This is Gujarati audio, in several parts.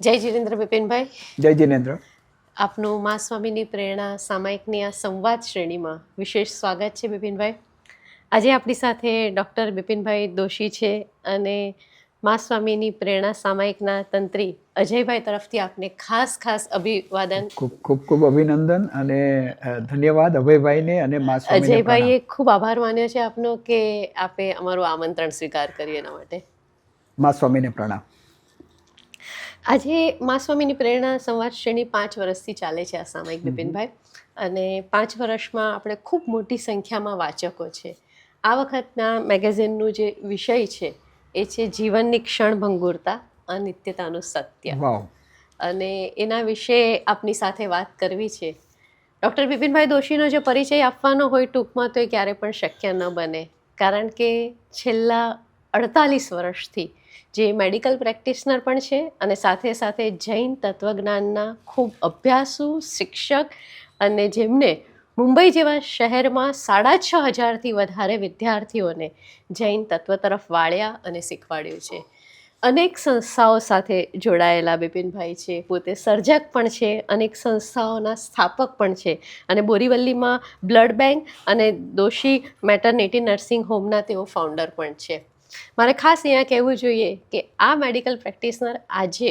જય જીનેન્દ્ર બિપિનભાઈ. જય જીનેન્દ્ર. આપનું મા સ્વામીની પ્રેરણા સામાયિકની આ સંવાદ શ્રેણીમાં વિશેષ સ્વાગત છે બિપિનભાઈ. આજે આપણી સાથે ડૉક્ટર બિપિનભાઈ દોશી છે અને મા સ્વામીની પ્રેરણા સામાયિકના તંત્રી અજયભાઈ તરફથી આપને ખાસ અભિવાદન. ખૂબ ખૂબ અભિનંદન અને ધન્યવાદ અભયભાઈને અને મા સ્વામીને અજયભાઈએ ખૂબ આભાર માન્યો છે આપનો કે આપે અમારું આમંત્રણ સ્વીકાર કર્યું એના માટે. મા સ્વામીને પ્રણામ. આજે મા સ્વામીની પ્રેરણા સંવાદ શ્રેણી 5 વર્ષથી ચાલે છે આ સામાયિક બિપિનભાઈ, અને 5 વર્ષમાં આપણે ખૂબ મોટી સંખ્યામાં વાચકો છે. આ વખતના મેગેઝિનનું જે વિષય છે એ છે જીવનની ક્ષણભંગુરતા, અનિત્યતાનું સત્ય. વાવ. અને એના વિશે આપની સાથે વાત કરવી છે. ડૉક્ટર બિપિનભાઈ દોશીનો જો પરિચય આપવાનો હોય ટૂંકમાં તો એ ક્યારે પણ શક્ય ન બને, કારણ કે છેલ્લા 48 વર્ષથી જે મેડિકલ પ્રેક્ટિશનર પણ છે અને સાથે સાથે જૈન તત્વજ્ઞાનના ખૂબ અભ્યાસુ શિક્ષક, અને જેમને મુંબઈ જેવા શહેરમાં 6500થી વધારે વિદ્યાર્થીઓને જૈન તત્વ તરફ વાળ્યા અને શીખવાડ્યું છે. અનેક સંસ્થાઓ સાથે જોડાયેલા બિપિનભાઈ છે, પોતે સર્જક પણ છે, અનેક સંસ્થાઓના સ્થાપક પણ છે, અને બોરીવલીમાં બ્લડ બેંક અને દોશી મેટર્નિટી નર્સિંગ હોમના તેઓ ફાઉન્ડર પણ છે. મારે ખાસ અહીંયા કહેવું જોઈએ કે આ મેડિકલ પ્રેક્ટિશનર આજે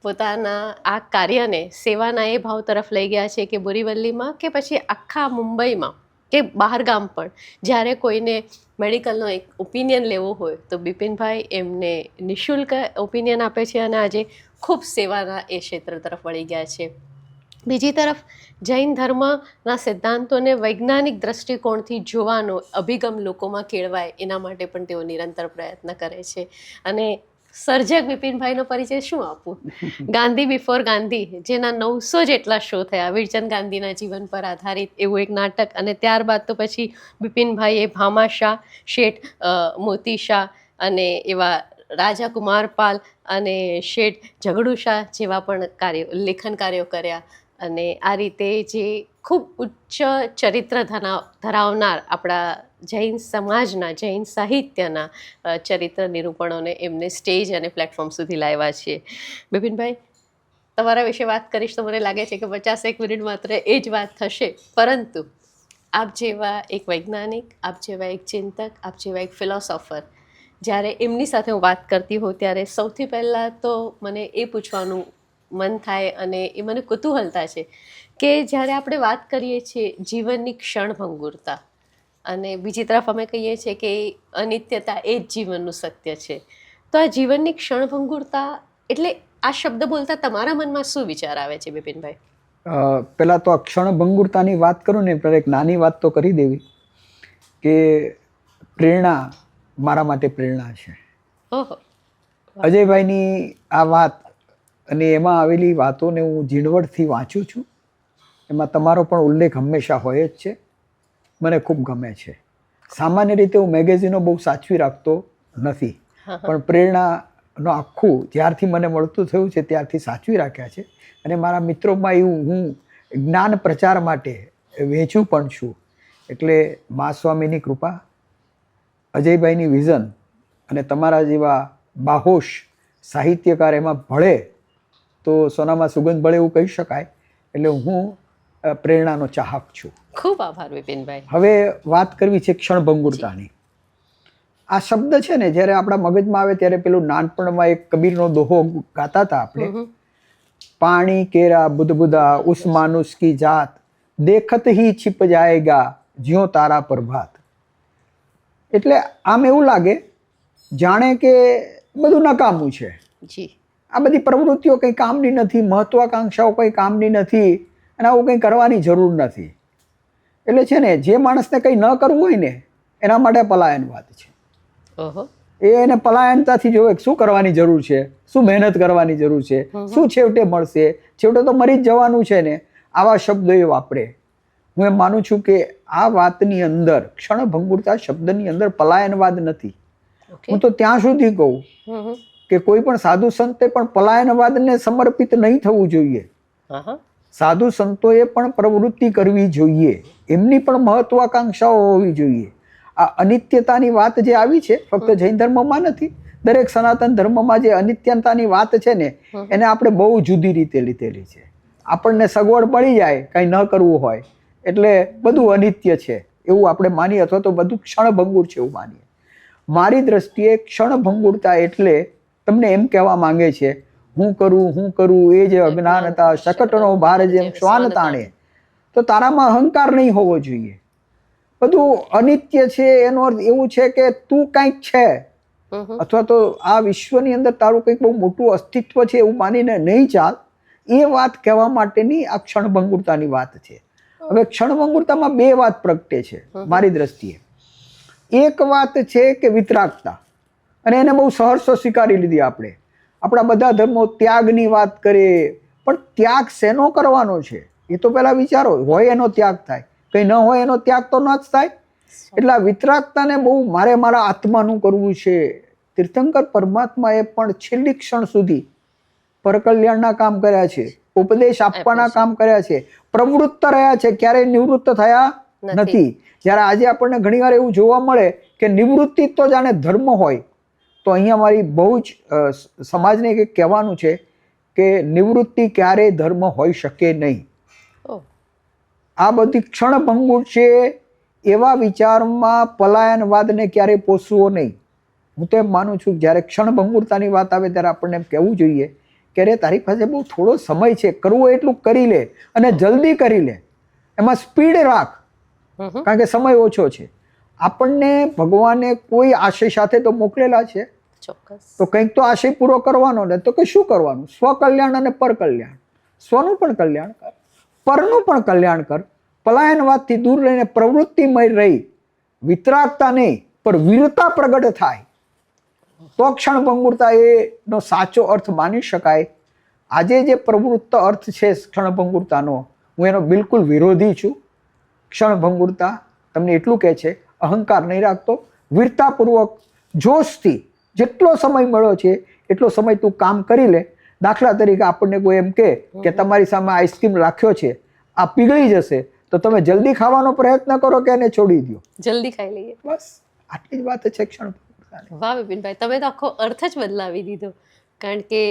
પોતાના આ કાર્યને સેવાના એ ભાવ તરફ લઈ ગયા છે કે બોરીવલીમાં કે પછી આખા મુંબઈમાં કે બહારગામ પણ જ્યારે કોઈને મેડિકલનો એક ઓપિનિયન લેવો હોય તો બિપિનભાઈ એમને નિઃશુલ્ક ઓપિનિયન આપે છે, અને આજે ખૂબ સેવાના એ ક્ષેત્ર તરફ વળી ગયા છે. બીજી તરફ જૈન ધર્મના સિદ્ધાંતોને વૈજ્ઞાનિક દ્રષ્ટિકોણથી જોવાનો અભિગમ લોકોમાં કેળવાય એના માટે પણ તેઓ નિરંતર પ્રયત્ન કરે છે. અને સર્જક બિપિનભાઈનો પરિચય શું આપું? ગાંધી બિફોર ગાંધી, જેના 900 જેટલા શો થયા, વીરચંદ ગાંધીના જીવન પર આધારિત એવું એક નાટક, અને ત્યારબાદ તો પછી બિપિનભાઈએ ભામાશાહ, શેઠ મોતી શાહ અને એવા રાજા કુમારપાલ અને શેઠ ઝઘડુ શાહ જેવા પણ લેખન કાર્યો કર્યા. અને આ રીતે જે ખૂબ ઉચ્ચ ચરિત્ર ધરાવનાર આપણા જૈન સમાજના, જૈન સાહિત્યના ચરિત્ર નિરૂપણોને એમને સ્ટેજ અને પ્લેટફોર્મ સુધી લાવ્યા છીએ. બિપિનભાઈ, તમારા વિશે વાત કરીશ તો મને લાગે છે કે 50 મિનિટ માત્ર એ જ વાત થશે, પરંતુ આપ જેવા એક વૈજ્ઞાનિક, આપ જેવા એક ચિંતક, આપ જેવા એક ફિલોસોફર, જ્યારે એમની સાથે હું વાત કરતી હોઉં ત્યારે સૌથી પહેલાં તો મને એ પૂછવાનું મન થાય અને એ મને કુતૂહલતા છે કે જ્યારે આપણે વાત કરીએ છીએ જીવનની ક્ષણભંગુરતા, અને બીજી તરફ અમે કહીએ છીએ કે અનિત્યતા એ જ જીવનનું સત્ય છે, તો આ જીવનની ક્ષણભંગુરતા એટલે આ શબ્દ બોલતા તમારા મનમાં શું વિચાર આવે છે બિપિનભાઈ? પહેલાં તો આ ક્ષણભંગુરતાની વાત કરું ને ત્યારે એક નાની વાત તો કરી દેવી કે પ્રેરણા મારા માટે પ્રેરણા છે. ઓહો. અજયભાઈની આ વાત અને એમાં આવેલી વાતોને હું ઝીણવટથી વાંચું છું. એમાં તમારો પણ ઉલ્લેખ હંમેશા હોય જ છે. મને ખૂબ ગમે છે. સામાન્ય રીતે હું મેગેઝિનો બહુ સાચવી રાખતો નથી, પણ પ્રેરણાનો આખું જ્યારથી મને મળતું થયું છે ત્યારથી સાચવી રાખ્યા છે. અને મારા મિત્રોમાં એવું હું જ્ઞાન પ્રચાર માટે વહેંચું પણ છું. એટલે મા સ્વામીની કૃપા, અજયભાઈની વિઝન અને તમારા જેવા બાહોશ સાહિત્યકાર એમાં ભળે તો સોનામાં સુગંધ ભળે એવું કહી શકાય. એટલે હું પ્રેરણાનો ચાહક છું. ખૂબ આભાર બિપિનભાઈ. હવે વાત કરવી છે ક્ષણભંગુરતાની. આ શબ્દ છે ને જ્યારે આપણા મગજમાં આવે ત્યારે પેલું નાનપણમાં એક કબીરનો દોહો ગાતા હતા આપણે, પાણી કેરા બુદબુદા ઉસ માનુસ કી જાત, દેખત હી છિપ જાયેગા જ્યો તારા પ્રભાત. એટલે આમ એવું લાગે જાણે કે બધું નકામું છે. જી. આ બધી પ્રવૃત્તિઓ કંઈ કામની નથી, મહત્વાકાંક્ષાઓ કંઈ કામની નથી, અને આવું કંઈ કરવાની જરૂર નથી. એટલે છે ને જે માણસને કંઈ ન કરવું હોય ને એના માટે પલાયનવાદ છે. એને પલાયનતાથી જોવે શું કરવાની જરૂર છે, શું મહેનત કરવાની જરૂર છે, શું છેવટે મળશે, છેવટે તો મરી જ જવાનું છે ને, આવા શબ્દો એ વાપરે. હું એમ માનું છું કે આ વાતની અંદર, ક્ષણભંગુરતા શબ્દની અંદર પલાયનવાદ નથી. હું તો ત્યાં સુધી કહું કે કોઈ પણ સાધુ સંતે પણ પલાયનવાદને સમર્પિત નહીં થવું જોઈએ. સાધુ સંતોએ પણ પ્રવૃત્તિ કરવી જોઈએ, એમની પણ મહત્વાકાંક્ષાઓ હોવી જોઈએ. આ અનિત્યતાની વાત જે આવી છે ફક્ત જૈન ધર્મમાં નથી, દરેક સનાતન ધર્મમાં જે અનિત્યતાની વાત છે ને એને આપણે બહુ જુદી રીતે લીધેલી છે. આપણને સગવડ મળી જાય કંઈ ન કરવું હોય એટલે બધું અનિત્ય છે એવું આપણે માનીએ, અથવા તો બધું ક્ષણભંગુર છે એવું માનીએ. મારી દ્રષ્ટિએ ક્ષણભંગુરતા એટલે તમને એમ કહેવા માંગે છે, હું કરું એ જે અજ્ઞાનતા શકટનો ભાર જેમ શ્વાન તાણે. તો તારામાં અહંકાર નહીં હોવો જોઈએ. બધું અનિત્ય છે એનો અર્થ એવું છે કે તું કંઈક છે, અથવા તો આ વિશ્વની અંદર તારું કંઈક બહુ મોટું અસ્તિત્વ છે એવું માનીને નહીં ચાલ. એ વાત કહેવા માટેની આ ક્ષણભંગુરતાની વાત છે. હવે ક્ષણભંગુરતામાં બે વાત પ્રગટે છે મારી દ્રષ્ટિએ. એક વાત છે કે વિતરાગતા, અને એને બહુ સહર્ષ સ્વીકારી લીધી આપણે. આપણા બધા ધર્મો ત્યાગની વાત કરે, પણ ત્યાગ શેનો કરવાનો છે એ તો પહેલા વિચારો. હોય એનો ત્યાગ થાય, કંઈ ન હોય એનો ત્યાગ તો ન જ થાય. એટલે આ વિતરાગતાને બહુ મારા આત્માનું કરવું છે. તીર્થંકર પરમાત્માએ પણ છેલ્લી ક્ષણ સુધી પરકલ્યાણના કામ કર્યા છે, ઉપદેશ આપવાના કામ કર્યા છે, પ્રવૃત્ત રહ્યા છે, ક્યારેય નિવૃત્ત થયા નથી. જ્યારે આજે આપણને ઘણીવાર એવું જોવા મળે કે નિવૃત્તિ તો જાણે ધર્મ હોય, તો અહીંયા મારી બહુ જ સમાજને કંઈક કહેવાનું છે કે નિવૃત્તિ ક્યારેય ધર્મ હોઈ શકે નહીં. આ બધી ક્ષણભંગુર છે. એવા વિચારમાં પલાયનવાદને ક્યારેય પોષવો નહીં. હું તો એમ માનું છું જ્યારે ક્ષણભંગુરતાની વાત આવે ત્યારે આપણને એમ કહેવું જોઈએ કે અરે તારી પાસે બહુ થોડો સમય છે, કરવું એટલું કરી લે અને જલ્દી કરી લે, એમાં સ્પીડ રાખ, કારણ કે સમય ઓછો છે. આપણને ભગવાને કોઈ આશય સાથે તો મોકલેલા છે, તો કંઈક તો આશય પૂરો કરવાનો ને. તો કે શું કરવાનું? સ્વકલ્યાણ અને પરકલ્યાણ. સ્વનું પણ કલ્યાણ કર, પરનું પણ કલ્યાણ કર. પલાયનવાદથી દૂર રહીને પ્રવૃત્તિમય રહી, વિતરાગતા નહીં પણ વીરતા પ્રગટ થાય, તો ક્ષણભંગુરતા એનો સાચો અર્થ માની શકાય. આજે જે પ્રવૃત્ત અર્થ છે ક્ષણભંગુરતાનો, હું એનો બિલકુલ વિરોધી છું. ક્ષણભંગુરતા તમને એટલું કહે છે, અહંકાર નહીં રાખતો, વીરતાપૂર્વક જોશથી જેટલો સમય મળ્યો છે એટલો સમય તું કામ કરી લે. દાખલા તરીકે આપણને કોઈ એમ કે તમારી સામે આઈસ્ક્રીમ રાખ્યો છે, આ પીગળી જશે, તો તમે જલ્દી ખાવાનો પ્રયત્ન કરો કે એને છોડી દો? જલ્દી ખાઈ લઈએ, બસ આટલી જ વાત છે ક્ષણભંગુરતાની. વાહ બિપિનભાઈ, તમે તો આખો અર્થ જ બદલાવી દીધો. કારણ કે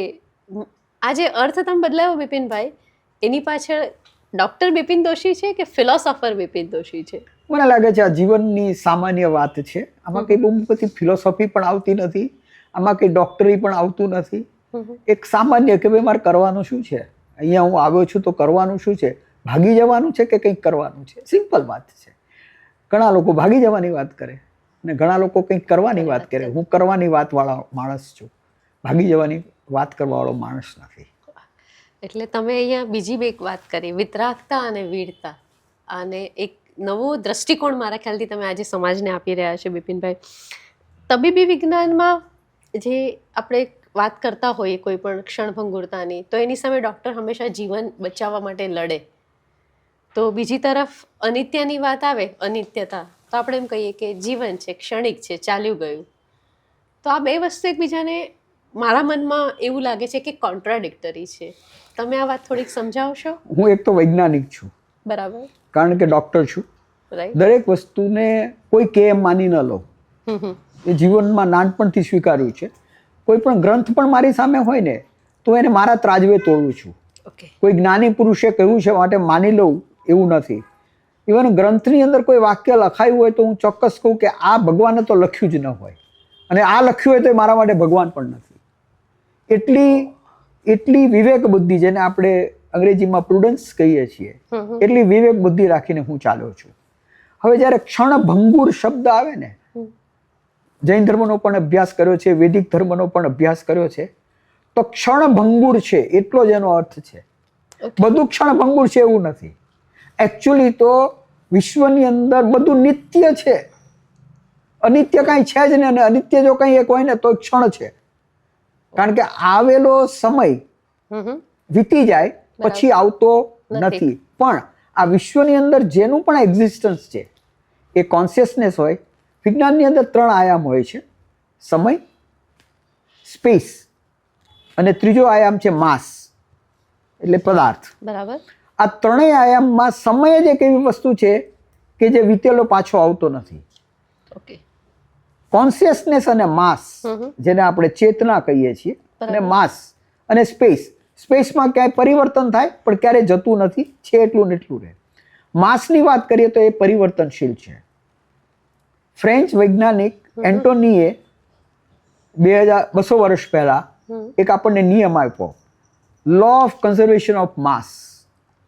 આ જે અર્થ તમે બદલાયો બિપિનભાઈ, એની પાછળ ડૉક્ટર બિપિન દોશી છે કે ફિલોસોફર બિપિન દોશી છે? મને લાગે છે આ જીવનની સામાન્ય વાત છે. આમાં કંઈ બહુ બધી ફિલોસોફી પણ આવતી નથી, આમાં કંઈ ડોક્ટરી પણ આવતું નથી. એક સામાન્ય કે ભાઈ મારે કરવાનું શું છે, અહીંયા હું આવ્યો છું તો કરવાનું શું છે, ભાગી જવાનું છે કે કંઈક કરવાનું છે? સિમ્પલ વાત છે. ઘણા લોકો ભાગી જવાની વાત કરે ને ઘણા લોકો કંઈક કરવાની વાત કરે. હું કરવાની વાતવાળા માણસ છું, ભાગી જવાની વાત કરવાવાળો માણસ નથી. એટલે તમે અહીંયા બીજી બે એક વાત કરી, વિતરાગતા અને વીરતા, અને એક નવો દ્રષ્ટિકોણ મારા ખ્યાલથી તમે આજે સમાજને આપી રહ્યા છો બિપિનભાઈ. તબીબી વિજ્ઞાનમાં જે આપણે વાત કરતા હોઈએ કોઈ પણ ક્ષણભંગુરતાની, તો એની સામે ડૉક્ટર હંમેશા જીવન બચાવવા માટે લડે. તો બીજી તરફ અનિત્યની વાત આવે, અનિત્યતા, તો આપણે એમ કહીએ કે જીવન છે, ક્ષણિક છે, ચાલ્યું ગયું. તો આ બે વસ્તુ એકબીજાને મારા મનમાં એવું લાગે છે કે કોન્ટ્રાડિક્ટરી છે. તમે આ વાત થોડીક સમજાવશો? હું એક તો વૈજ્ઞાનિક છું, બરાબર, કારણ કે ડૉક્ટર છું. દરેક વસ્તુને કોઈ કે એમ માની ન લો, એ જીવનમાં નાનપણથી સ્વીકાર્યું છે. કોઈ પણ ગ્રંથ પણ મારી સામે હોય ને તો એને મારા ત્રાજવે તોડું છું. કોઈ જ્ઞાની પુરુષે કહ્યું છે માટે માની લઉં એવું નથી. ઇવન ગ્રંથની અંદર કોઈ વાક્ય લખાયું હોય તો હું ચોક્કસ કહું કે આ ભગવાને તો લખ્યું જ ન હોય, અને આ લખ્યું હોય તો મારા માટે ભગવાન પણ નથી. એટલી વિવેક બુદ્ધિ, જેને આપણે અંગ્રેજીમાં પ્રુડન્સ કહીએ છીએ, એટલી વિવેક બુદ્ધિ રાખીને હું ચાલ્યો છું. હવે જ્યારે ક્ષણભંગુર શબ્દ આવે ને, જૈન ધર્મનો પણ અભ્યાસ કર્યો છે, વૈદિક ધર્મનો પણ અભ્યાસ કર્યો છે, તો ક્ષણભંગુર છે એટલો જ એનો અર્થ છે. બધું ક્ષણભંગુર છે એવું નથી. એકચ્યુઅલી તો વિશ્વની અંદર બધું નિત્ય છે, અનિત્ય કાંઈ છે જ નહીં. અને અનિત્ય જો કંઈ એક હોય ને તો ક્ષણ છે, કારણ કે આવેલો સમય વીતી જાય પછી આવતો નથી. પણ આ વિશ્વની અંદર જેનું પણ એક્ઝિસ્ટન્સ છે એ કોન્શિયસનેસ હોય. વિજ્ઞાનની અંદર 3 આયામ હોય છે, સમય, સ્પેસ, અને ત્રીજો આયામ છે માસ, એટલે પદાર્થ. બરાબર. આ 3 આયામમાં સમય જ એક એવી વસ્તુ છે કે જે વીતેલો પાછો આવતો નથી. ઓકે. કોન્શિયસનેસ અને માસ, જેને આપણે ચેતના કહીએ છીએ, અને માસ અને સ્પેસ. સ્પેસમાં ક્યાંય પરિવર્તન થાય પણ ક્યારેય જતું નથી, છે એટલું ને એટલું રહે. માસની વાત કરીએ તો એ પરિવર્તનશીલ છે. ફ્રેન્ચ વૈજ્ઞાનિક એન્ટોનીએ 200 વર્ષ પહેલા એક આપણને નિયમ આપ્યો, law of conservation of mass.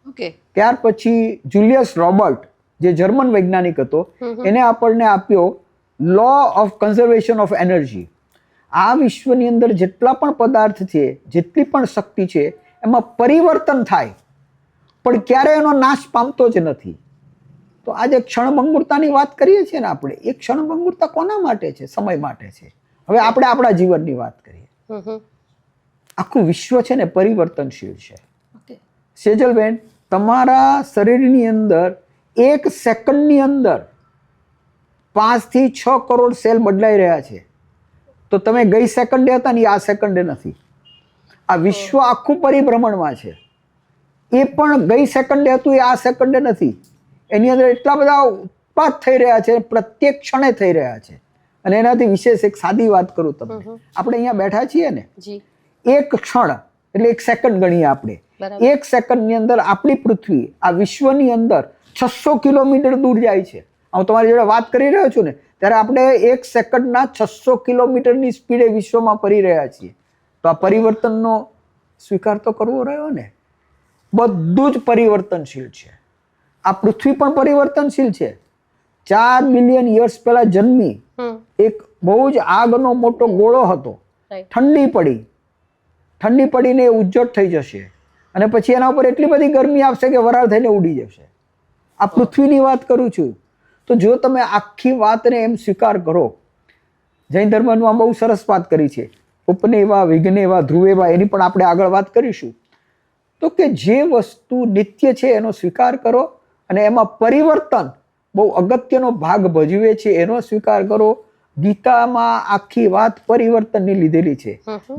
Okay. ત્યાર પછી જુલિયસ રોબર્ટ, જે જર્મન વૈજ્ઞાનિક હતો, એને આપણને આપ્યો law of conservation of energy. આ વિશ્વની અંદર જેટલા પણ પદાર્થ છે, જેટલી પણ શક્તિ છે, એમાં પરિવર્તન થાય પણ ક્યારેય એનો નાશ પામતો જ નથી. તો આજે ક્ષણભંગુરતાની વાત કરીએ છીએ ને આપણે, એ ક્ષણભંગુરતા કોના માટે છે? સમય માટે છે. હવે આપણે આપણા જીવનની વાત કરીએ. આખું વિશ્વ છે ને પરિવર્તનશીલ છે. સેજલબેન, તમારા શરીરની અંદર 1 સેકન્ડની અંદર 5 થી 6 કરોડ સેલ બદલાઈ રહ્યા છે. તો તમે ગઈ સેકન્ડે હતા ને, આ સેકન્ડે નથી. આ વિશ્વ આખું પરિભ્રમણમાં છે. એ પણ ગઈ સેકન્ડે હતું, એ આ સેકન્ડે નથી. એની અંદર એટલા બધા ઉત્પાદ થઈ રહ્યા છે, પ્રત્યેક ક્ષણે થઈ રહ્યા છે. અને એનાથી વિશેષ એક સાદી વાત કરું તમને. આપણે અહીંયા બેઠા છીએ ને, એક ક્ષણ એટલે 1 સેકન્ડ ગણીએ આપણે. 1 સેકન્ડની અંદર આપણી પૃથ્વી આ વિશ્વની અંદર 600 કિલોમીટર દૂર જાય છે. હું તમારી જોડે વાત કરી રહ્યો છું ને, ત્યારે આપણે 1 સેકન્ડના 600 કિલોમીટરની સ્પીડે વિશ્વમાં ફરી રહ્યા છીએ. તો આ પરિવર્તનનો સ્વીકાર તો કરવો રહ્યો ને. બધું જ પરિવર્તનશીલ છે. આ પૃથ્વી પણ પરિવર્તનશીલ છે. 4 બિલિયન યર્સ પહેલા જન્મી એક બહુ જ આગનો મોટો ગોળો હતો. ઠંડી પડીને એ ઉજ્જડ થઈ જશે અને પછી એના ઉપર એટલી બધી ગરમી આવશે કે વરાળ થઈને ઉડી જશે. આ પૃથ્વીની વાત કરું છું. તો જો તમે આખી વાતને એમ સ્વીકાર કરો, જૈન ધર્મમાં બહુ સરસ વાત કરી છે, ઉપનેવા, વિઘ્નેવા, ધ્રુવેવા, એની પણ આપણે આગળ વાત કરીશું. તો કે જે વસ્તુ નિત્ય છે એનો સ્વીકાર કરો અને એમાં પરિવર્તન બહુ અગત્યનો ભાગ ભજવે છે એનો સ્વીકાર કરો. ગીતામાં આખી વાત પરિવર્તનની લીધેલી છે.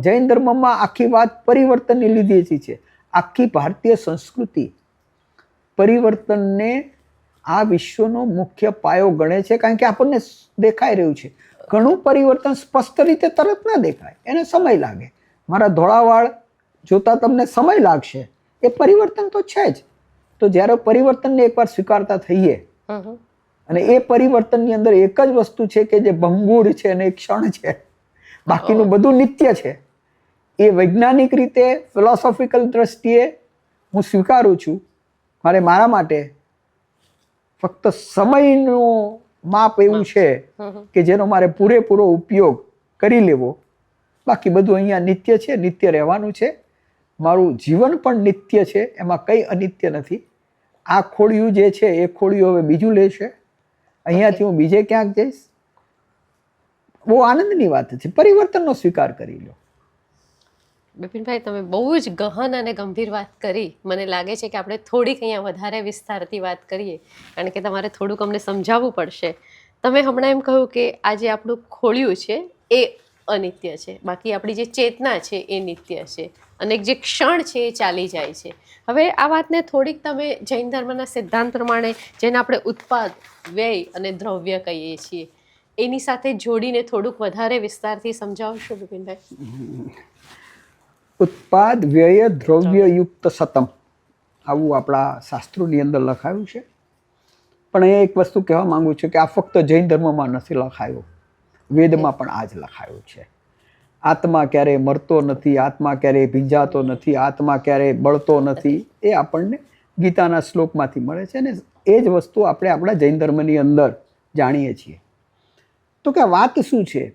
જૈન ધર્મમાં આખી વાત પરિવર્તનની લીધેલી છે. આખી ભારતીય સંસ્કૃતિ પરિવર્તનને આ વિશ્વનો મુખ્ય પાયો ગણે છે. કારણ કે આપણને દેખાઈ રહ્યું છે ઘણું પરિવર્તન સ્પષ્ટ રીતે તરત ના દેખાય, એને સમય લાગે. મારા ધોળાવાળ જોતા તમને સમય લાગશે, એ પરિવર્તન તો છે જ. તો જ્યારે પરિવર્તનને એકવાર સ્વીકારતા થઈએ, અને એ પરિવર્તનની અંદર એક જ વસ્તુ છે કે જે ભંગુર છે અને ક્ષણ છે, બાકીનું બધું નિત્ય છે. એ વૈજ્ઞાનિક રીતે, ફિલોસોફિકલ દ્રષ્ટિએ હું સ્વીકારું છું. મારા માટે ફક્ત સમયનું માપ એવું છે કે જેનો મારે પૂરેપૂરો ઉપયોગ કરી લેવો. બાકી બધું અહીંયા નિત્ય છે, નિત્ય રહેવાનું છે. મારું જીવન પણ નિત્ય છે, એમાં કંઈ અનિત્ય નથી. આ ખોડિયું જે છે એ ખોડિયું હવે બીજું લેશે, અહીંયાથી હું બીજે ક્યાંક જઈશ. બહુ આનંદની વાત છે. પરિવર્તનનો સ્વીકાર કરી લો. બિપિનભાઈ, તમે બહુ જ ગહન અને ગંભીર વાત કરી. મને લાગે છે કે આપણે થોડીક અહીંયા વધારે વિસ્તારથી વાત કરીએ, કારણ કે તમારે થોડુંક અમને સમજાવવું પડશે. તમે હમણાં એમ કહ્યું કે આ જે આપણું ખોળિયું છે એ અનિત્ય છે, બાકી આપણી જે ચેતના છે એ નિત્ય છે, અને જે ક્ષણ છે એ ચાલી જાય છે. હવે આ વાતને થોડીક તમે જૈન ધર્મના સિદ્ધાંત પ્રમાણે, જેને આપણે ઉત્પાદ, વ્યય અને દ્રવ્ય કહીએ છીએ, એની સાથે જોડીને થોડુંક વધારે વિસ્તારથી સમજાવશો બિપિનભાઈ? ઉત્પાદ, વ્યય, દ્રવ્ય યુક્ત સતમ, આવું આપણા શાસ્ત્રોની અંદર લખાયું છે. પણ એ એક વસ્તુ કહેવા માંગુ છું કે આ ફક્ત જૈન ધર્મમાં નથી લખાયું, વેદમાં પણ આ જ લખાયું છે. આત્મા ક્યારેય મરતો નથી, આત્મા ક્યારેય ભીંજાતો નથી, આત્મા ક્યારેય બળતો નથી. એ આપણને ગીતાના શ્લોકમાંથી મળે છે ને એ જ વસ્તુ આપણે આપણા જૈન ધર્મની અંદર જાણીએ છીએ. તો કે વાત શું છે?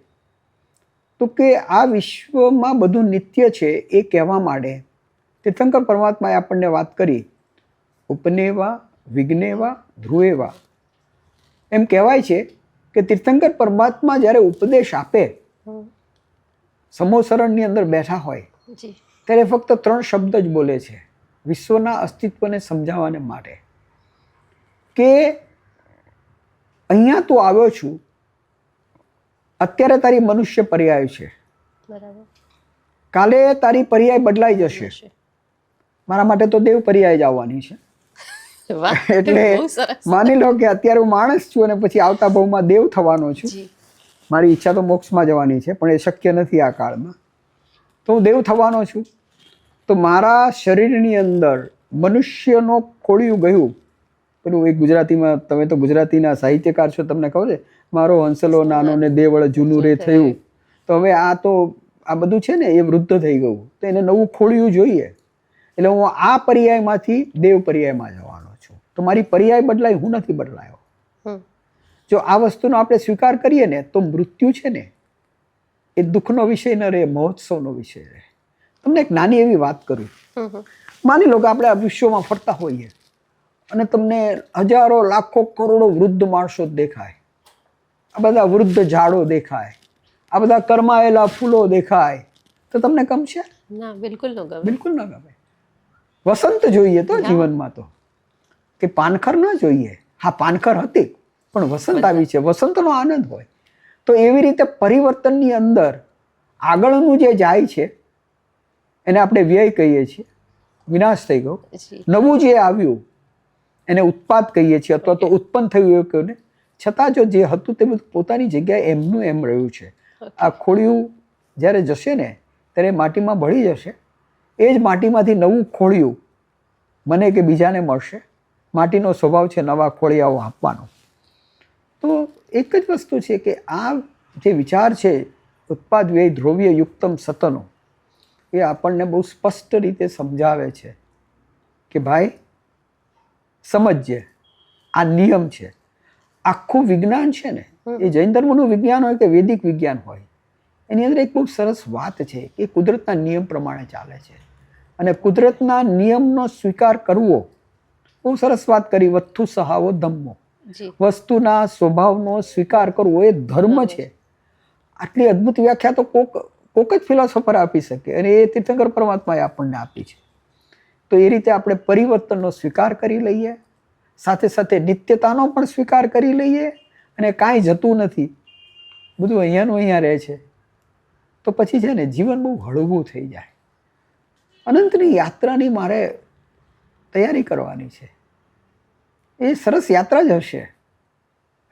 તો કે આ વિશ્વમાં બધું નિત્ય છે એ કહેવા માટે તીર્થંકર પરમાત્માએ આપણને વાત કરી, ઉપનેવા, વિઘ્નેવા, ધ્રુવેવા. એમ કહેવાય છે કે તીર્થંકર પરમાત્મા જ્યારે ઉપદેશ આપે, સમોસરણની અંદર બેઠા હોય ત્યારે ફક્ત 3 શબ્દ જ બોલે છે વિશ્વના અસ્તિત્વને સમજાવવાને માટે, કે અહીંયા તું આવ્યો છું, અત્યારે તારી મનુષ્ય પર્યાય છે, કાલે તારી પર્યાય બદલાઈ જશે. મારા માટે તો દેવ પર્યાય જ આવવાની છે. એટલે માની લો કે અત્યારે હું માણસ છું અને પછી આવતા ભાવમાં દેવ થવાનો છું. મારી ઈચ્છા તો મોક્ષમાં જવાની છે, પણ એ શક્ય નથી આ કાળમાં. તો હું દેવ થવાનો છું. તો મારા શરીરની અંદર મનુષ્યનો ખોળિયું ગયું. પેલું એક ગુજરાતીમાં, તમે તો ગુજરાતીના સાહિત્યકાર છો, તમને ખબર છે, મારો હંસલો નાનો ને દેવળ જૂનું રે થયું. તો હવે આ બધું છે ને એ વૃદ્ધ થઈ ગયું, તો એને નવું ખોળિયું જોઈએ. એટલે હું આ પર્યાયમાંથી દેવ પર્યાયમાં જવાનો છું. તો મારી પર્યાય બદલાય, હું નથી બદલાયો. જો આ વસ્તુનો આપણે સ્વીકાર કરીએ ને, તો મૃત્યુ છે ને એ દુઃખનો વિષય ન રહે, મહોત્સવનો વિષય રહે. તમને એક નાની એવી વાત કરું. માની લો કે આપણે આ વિશ્વમાં ફરતા હોઈએ અને તમને હજારો લાખો કરોડો વૃદ્ધ માણસો દેખાય, આ બધા વૃદ્ધ ઝાડો દેખાય, આ બધા કરમાયેલા ફૂલો દેખાય, તો તમને ગમશે? ના, બિલકુલ ન ગમે. બિલકુલ ન ગમે. વસંત જોઈએ તો જીવનમાં, તો કે પાનખર ન જોઈએ. હા, પાનખર હતી, પણ વસંત આવી છે, વસંતનો આનંદ હોય. તો એવી રીતે પરિવર્તનની અંદર આગળનું જે જાય છે એને આપણે વ્યય કહીએ છીએ, વિનાશ થઈ ગયો. નવું જે આવ્યું એને ઉત્પાદ કહીએ છીએ, અથવા તો ઉત્પન્ન થયું એવું કહ્યું ને. છતાં જો જે હતું તે બધું પોતાની જગ્યાએ એમનું એમ રહ્યું છે. આ ખોળિયું જ્યારે જશે ને ત્યારે માટીમાં ભળી જશે. એ જ માટીમાંથી નવું ખોળિયું મને કે બીજાને મળશે. માટીનો સ્વભાવ છે નવા ખોળિયાઓ આપવાનો. તો એક જ વસ્તુ છે કે આ જે વિચાર છે ઉત્પાદ વ્યય દ્રવ્ય યુક્તમ સતનો, એ આપણને બહુ સ્પષ્ટ રીતે સમજાવે છે કે ભાઈ સમજજે, આ નિયમ છે. આખું વિજ્ઞાન છે ને, એ જૈન ધર્મનું વિજ્ઞાન હોય કે વૈદિક વિજ્ઞાન હોય, એની અંદર એક બહુ સરસ વાત છે કે કુદરતના નિયમ પ્રમાણે ચાલે છે. અને કુદરતના નિયમનો સ્વીકાર કરવો, બહુ સરસ વાત કરી, વસ્તુ સહાવો ધમ્મો, વસ્તુના સ્વભાવનો સ્વીકાર કરવો એ ધર્મ છે. આટલી અદ્ભુત વ્યાખ્યા તો કોક જ ફિલોસોફર આપી શકે, અને એ તીર્થંકર પરમાત્માએ આપણને આપી છે. તો એ રીતે આપણે પરિવર્તનનો સ્વીકાર કરી લઈએ, સાથે સાથે નિત્યતાનો પણ સ્વીકાર કરી લઈએ, અને કાંઈ જતું નથી, બધું અહીંયાનું અહીંયા રહે છે. તો પછી છે ને જીવન બહુ હળવું થઈ જાય. અનંતની યાત્રાની મારે તૈયારી કરવાની છે. એ સરસ યાત્રા જ હશે.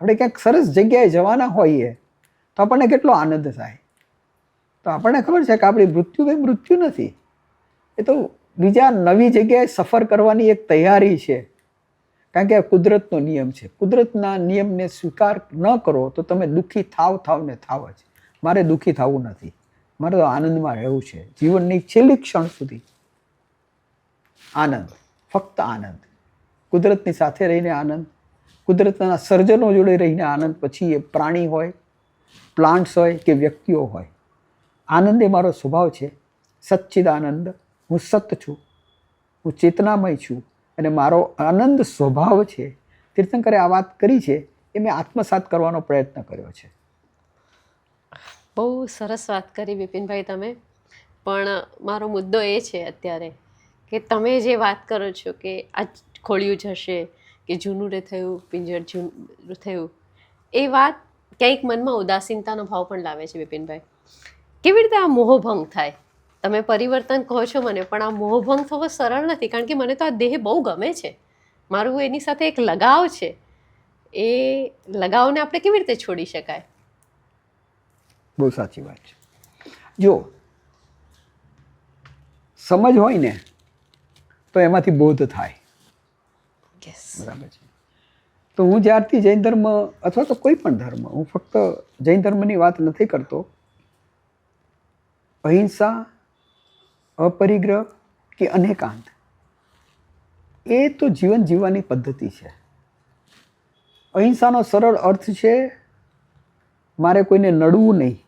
આપણે ક્યાંક સરસ જગ્યાએ જવાના હોઈએ તો આપણને કેટલો આનંદ થાય. તો આપણને ખબર છે કે આપણી મૃત્યુ કંઈ મૃત્યુ નથી, એ તો બીજા નવી જગ્યાએ સફર કરવાની એક તૈયારી છે. કારણ કે આ કુદરતનો નિયમ છે. કુદરતના નિયમને સ્વીકાર ન કરો તો તમે દુઃખી થાવ ને થાવ જ. મારે દુઃખી થવું નથી, મારે તો આનંદમાં રહેવું છે. જીવનની છેલ્લી ક્ષણ સુધી આનંદ, ફક્ત આનંદ. કુદરતની સાથે રહીને આનંદ, કુદરતના સર્જનો જોડે રહીને આનંદ. પછી એ પ્રાણી હોય, પ્લાન્ટ્સ હોય કે વ્યક્તિઓ હોય. આનંદ એ મારો સ્વભાવ છે. સચ્ચિદ આનંદ. હું સત છું, હું ચેતનામય છું, અને મારો આનંદ સ્વભાવ છે. તીર્થંકરે આ વાત કરી છે એ મેં આત્મસાત કરવાનો પ્રયત્ન કર્યો છે. બહુ સરસ વાત કરી વિપિનભાઈ તમે. પણ મારો મુદ્દો એ છે અત્યારે કે તમે જે વાત કરો છો કે આ ખોળિયું જશે, કે જૂનું રે થયું, પિંજર જૂનું થયું, એ વાત ક્યાંક મનમાં ઉદાસીનતાનો ભાવ પણ લાવે છે વિપિનભાઈ. કેવી રીતે આ મોહભંગ થાય? તમે પરિવર્તન કહો છો મને, પણ આ મોહભંગ થવો સરળ નથી. કારણ કે મને તો આ દેહ બહુ ગમે છે, મારું એની સાથે એક લગાવ છે. એ લગાવને આપણે કેવી રીતે છોડી શકાય? બહુ સાચી વાત છે. જો સમજ હોય ને તો એમાંથી બોધ થાય. બરાબર છે. તો હું જ્યારથી જૈન ધર્મ અથવા તો કોઈ પણ ધર્મ, હું ફક્ત જૈન ધર્મની વાત નથી કરતો, અહિંસા, અપરિગ્રહ કે અનેકાંત, એ તો જીવન જીવવાની પદ્ધતિ છે. અહિંસાનો સરળ અર્થ છે મારે કોઈને નડવું નહીં,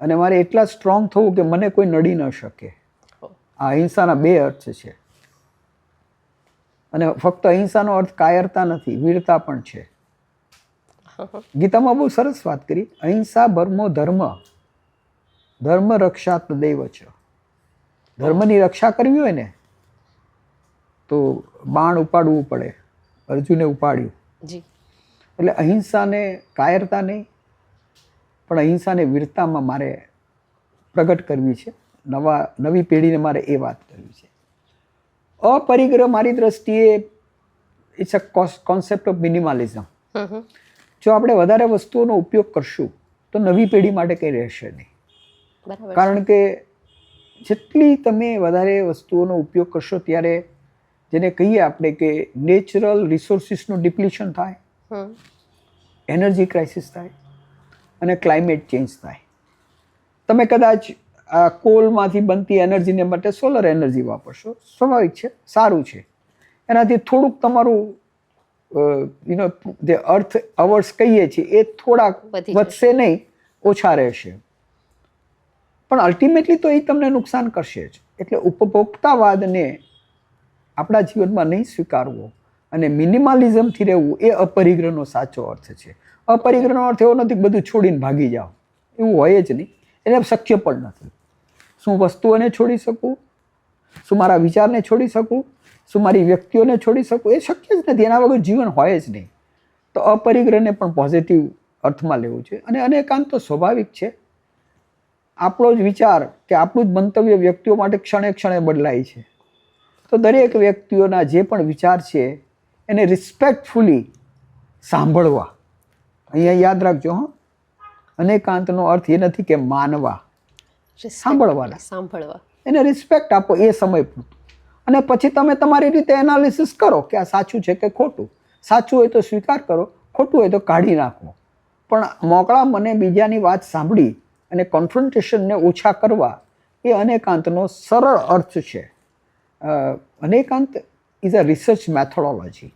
અને મારે એટલા સ્ટ્રોંગ થવું કે મને કોઈ નડી ન શકે. આ અહિંસાના બે અર્થ છે. અને ફક્ત અહિંસાનો અર્થ કાયરતા નથી, વીરતા પણ છે. ગીતામાં બહુ સરસ વાત કરી, અહિંસા પરમો ધર્મ, ધર્મ રક્ષા તદૈવ છે. ધર્મની રક્ષા કરવી હોય ને તો બાણ ઉપાડવું પડે. અર્જુને ઉપાડ્યું. એટલે અહિંસાને કાયરતા નહીં, પણ અહિંસાને વીરતામાં મારે પ્રગટ કરવી છે. નવી પેઢીને મારે એ વાત કરવી છે. અપરિગ્રહ મારી દ્રષ્ટિએ ઇટ્સ અ કોન્સેપ્ટ ઓફ મિનિમાલિઝમ. જો આપણે વધારે વસ્તુઓનો ઉપયોગ કરશું તો નવી પેઢી માટે કંઈ રહેશે નહીં. બરાબર. કારણ કે જેટલી તમે વધારે વસ્તુઓનો ઉપયોગ કરશો ત્યારે જેને કહીએ આપણે કે નેચરલ રિસોર્સિસનું ડિપ્લીશન થાય, હમ. એનર્જી ક્રાઇસિસ થાય અને ક્લાઇમેટ ચેન્જ થાય. તમે કદાચ આ કોલમાંથી બનતી એનર્જીને માટે સોલર એનર્જી વાપરશો, સ્વાભાવિક છે, સારું છે. એનાથી થોડુંક તમારું જે અર્થ અવર્સ કહીએ છીએ એ થોડાક વધી જશે. વધશે નહીં, ઓછા રહેશે, પણ અલ્ટિમેટલી તો એ તમને નુકસાન કરશે જ. એટલે ઉપભોક્તાવાદને આપણા જીવનમાં નહીં સ્વીકારવો અને મિનિમાલિઝમથી રહેવું એ અપરિગ્રહનો સાચો અર્થ છે. અપરિગ્રહનો અર્થ એવો નથી કે બધું છોડીને ભાગી જાઓ, એવું હોય જ નહીં. એને શક્ય પણ નથી. શું વસ્તુઓને છોડી શકું? શું મારા વિચારને છોડી શકું? શું મારી વ્યક્તિઓને છોડી શકું? એ શક્ય જ નથી. એના વગર જીવન હોય જ નહીં. તો અપરિગ્રહને પણ પોઝિટિવ અર્થમાં લેવું છે. અને એકાંત તો સ્વાભાવિક છે. આપણો જ વિચાર કે આપણું જ મંતવ્ય વ્યક્તિઓ માટે ક્ષણે ક્ષણે બદલાય છે. તો દરેક વ્યક્તિઓના જે પણ વિચાર છે એને રિસ્પેક્ટફુલી સાંભળવા. અહીંયા યાદ રાખજો, અનેકાંતનો અર્થ એ નથી કે માનવા, સાંભળવાના. સાંભળવા, એને રિસ્પેક્ટ આપો એ સમય પૂરતું. અને પછી તમે તમારી રીતે એનાલિસિસ કરો કે આ સાચું છે કે ખોટું. સાચું હોય તો સ્વીકાર કરો, ખોટું હોય તો કાઢી નાખો. પણ મોકળા મને બીજાની વાત સાંભળી અને કોન્ફ્રન્ટેશનને ઓછા કરવા એ અનેકાંતનો સરળ અર્થ છે. અનેકાંત is a research methodology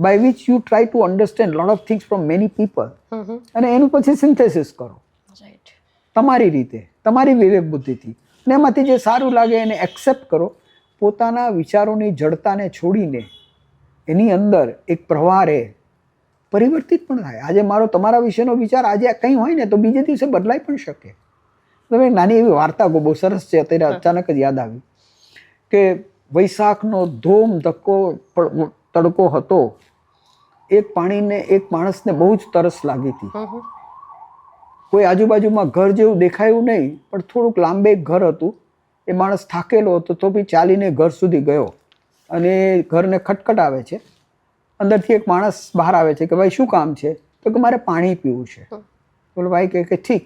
by which you try to understand lot of things from many people અને એનું પછી સિન્થેસિસ કરો તમારી રીતે, તમારી વિવેક બુદ્ધિથી, અને એમાંથી જે સારું લાગે એને એક્સેપ્ટ કરો. પોતાના વિચારોની જડતાને છોડીને એની અંદર એક પ્રવાહ રહે, પરિવર્તિત પણ થાય. આજે મારો તમારા વિશેનો વિચાર આજે કંઈ હોય ને તો બીજે દિવસે બદલાઈ પણ શકે. તમે નાની એવી વાર્તા કહો, બહુ સરસ છે, અત્યારે અચાનક જ યાદ આવી કે વૈશાખનો ધોમ ધક્કો તડકો હતો. એક પાણીને એક માણસને બહુ જ તરસ લાગી હતી. કોઈ આજુબાજુમાં ઘર જેવું દેખાયું નહીં, પણ થોડુંક લાંબે ઘર હતું. એ માણસ થાકેલો હતો તો બી ચાલીને ઘર સુધી ગયો અને ઘરને ખટખટાવે છે. અંદરથી એક માણસ બહાર આવે છે કે ભાઈ શું કામ છે? તો કે મારે પાણી પીવું છે. બોલો ભાઈ કે ઠીક,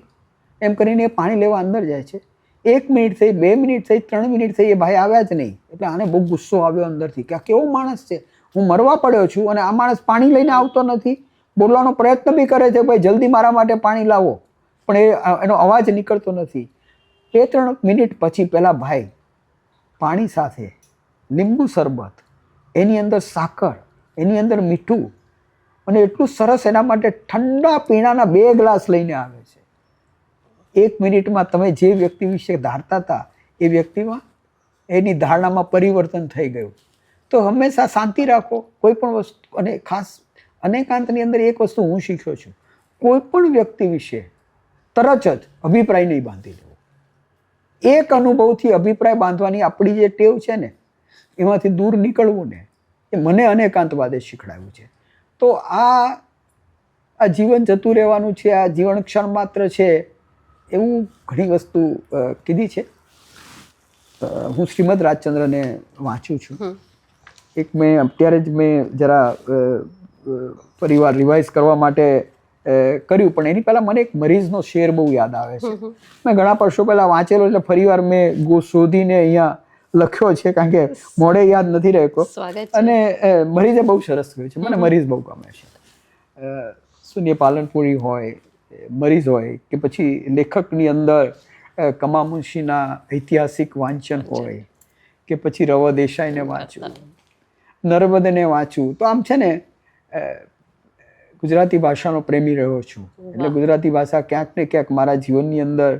એમ કરીને એ પાણી લેવા અંદર જાય છે. 1 મિનિટ થઈ, 2 મિનિટ થઈ, 3 મિનિટ થઈ, એ ભાઈ આવ્યા જ નહીં. એટલે આને બહુ ગુસ્સો આવ્યો અંદરથી કે આ કેવો માણસ છે, હું મરવા પડ્યો છું અને આ માણસ પાણી લઈને આવતો નથી. બોલવાનો પ્રયત્ન બી કરે છે ભાઈ જલ્દી મારા માટે પાણી લાવો, પણ એનો અવાજ નીકળતો નથી. 2-3 મિનિટ પછી પેલા ભાઈ પાણી સાથે લીંબુ શરબત, એની અંદર સાકર, એની અંદર મીઠું અને એટલું સરસ એના માટે ઠંડા પીણાના 2 ગ્લાસ લઈને આવે છે. 1 મિનિટમાં તમે જે વ્યક્તિ વિશે ધારતા હતા એ વ્યક્તિમાં એની ધારણામાં પરિવર્તન થઈ ગયું. તો હંમેશા શાંતિ રાખો કોઈ પણ વસ્તુ. અને ખાસ અનેકાંતની અંદર એક વસ્તુ હું શીખ્યો છું, કોઈ પણ વ્યક્તિ વિશે તરત જ અભિપ્રાય નહીં બાંધી લેવો. એક અનુભવથી અભિપ્રાય બાંધવાની આપણી જે ટેવ છે ને, એમાંથી દૂર નીકળવું ને, એ મને અનેકાંતવાદે શીખડાવ્યું છે. તો આ જીવન જતું રહેવાનું છે, આ જીવન ક્ષણ માત્ર છે, એવું ઘણી વસ્તુ કીધી છે. હું શ્રીમદ રાજચંદ્રને વાંચું છું. એક મેં અત્યારે જ મેં જરા પરિવાર રિવાઇઝ કરવા માટે કર્યું, પણ એની પહેલાં મને એક મરીઝનો શેર બહુ યાદ આવે છે. મેં ઘણા વર્ષો પહેલાં વાંચેલો, એટલે ફરીવાર મેં શોધીને અહીંયા લખ્યો છે, કારણ કે મોઢે યાદ નથી રહેતો. અને મરીઝે બહુ સરસ કહ્યું છે, મને મરીઝ બહુ ગમે છે. શૂન્ય પાલનપુરી હોય, મરીઝ હોય કે પછી લેખકની અંદર કમા મુનશીના ઐતિહાસિક વાંચન હોય કે પછી રવ દેસાઈને વાંચવું, નર્મદને વાંચવું. તો આમ છે ને, ગુજરાતી ભાષાનો પ્રેમી રહ્યો છું, એટલે ગુજરાતી ભાષા ક્યાંક ને ક્યાંક મારા જીવનની અંદર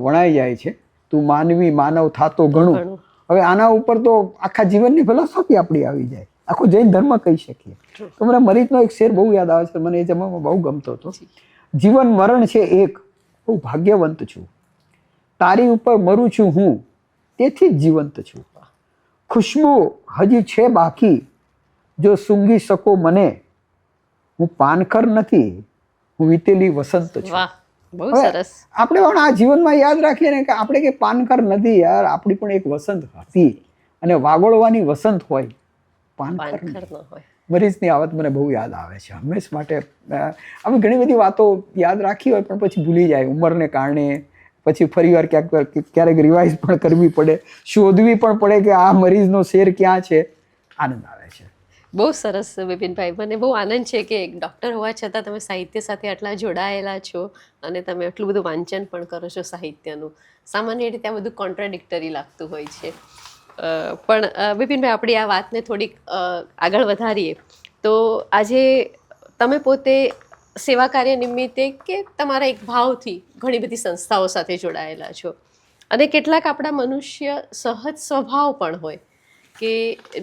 વણાઈ જાય છે. તું માનવી માનવ થાતો ઘણું. હવે આના ઉપર તો આખા જીવનની ફિલોસોફી આપણી આવી જાય, આખો જૈન ધર્મ કહી શકીએ. તો મને મરીઝનો એક શેર બહુ યાદ આવે છે, મને એ જમાનામાં બહુ ગમતો હતો. જીવન મરણ છે એક, બહુ ભાગ્યવંત છું, તારી ઉપર મરું છું હું, તેથી જ જીવંત છું. ખુશ્બુ હજી છે બાકી, જો સૂંઘી શકો મને, હું પાનખર નથી, હું વીતેલી વસંત છું. બહુ સરસ. આપણે પણ આ જીવનમાં યાદ રાખીએ ને કે આપણે કે પાનખર નથી યાર, આપણી પણ એક વસંત હતી, અને વાગોળવાની વસંત હોય, પાનખર ન હોય. મરીઝની આ વાત મને બહુ યાદ આવે છે હંમેશ માટે. અમે ઘણી બધી વાતો યાદ રાખી હોય પણ પછી ભૂલી જાય ઉંમરને કારણે. પછી ફરીવાર ક્યારેક રિવાઇઝ પણ કરવી પડે, શોધવી પણ પડે કે આ મરીઝનો શેર ક્યાં છે. આનંદ આવે છે. બહુ સરસ વિપિનભાઈ, મને બહુ આનંદ છે કે એક ડૉક્ટર હોવા છતાં તમે સાહિત્ય સાથે આટલા જોડાયેલા છો અને તમે આટલું બધું વાંચન પણ કરો છો સાહિત્યનું. સામાન્ય રીતે આ બધું કોન્ટ્રાડિક્ટરી લાગતું હોય છે. પણ વિપિનભાઈ, આપણી આ વાતને થોડીક આગળ વધારીએ તો આજે તમે પોતે સેવા કાર્ય નિમિત્તે કે તમારા એક ભાવથી ઘણી બધી સંસ્થાઓ સાથે જોડાયેલા છો અને કેટલાક આપણા મનુષ્ય સહજ સ્વભાવ પણ હોય કે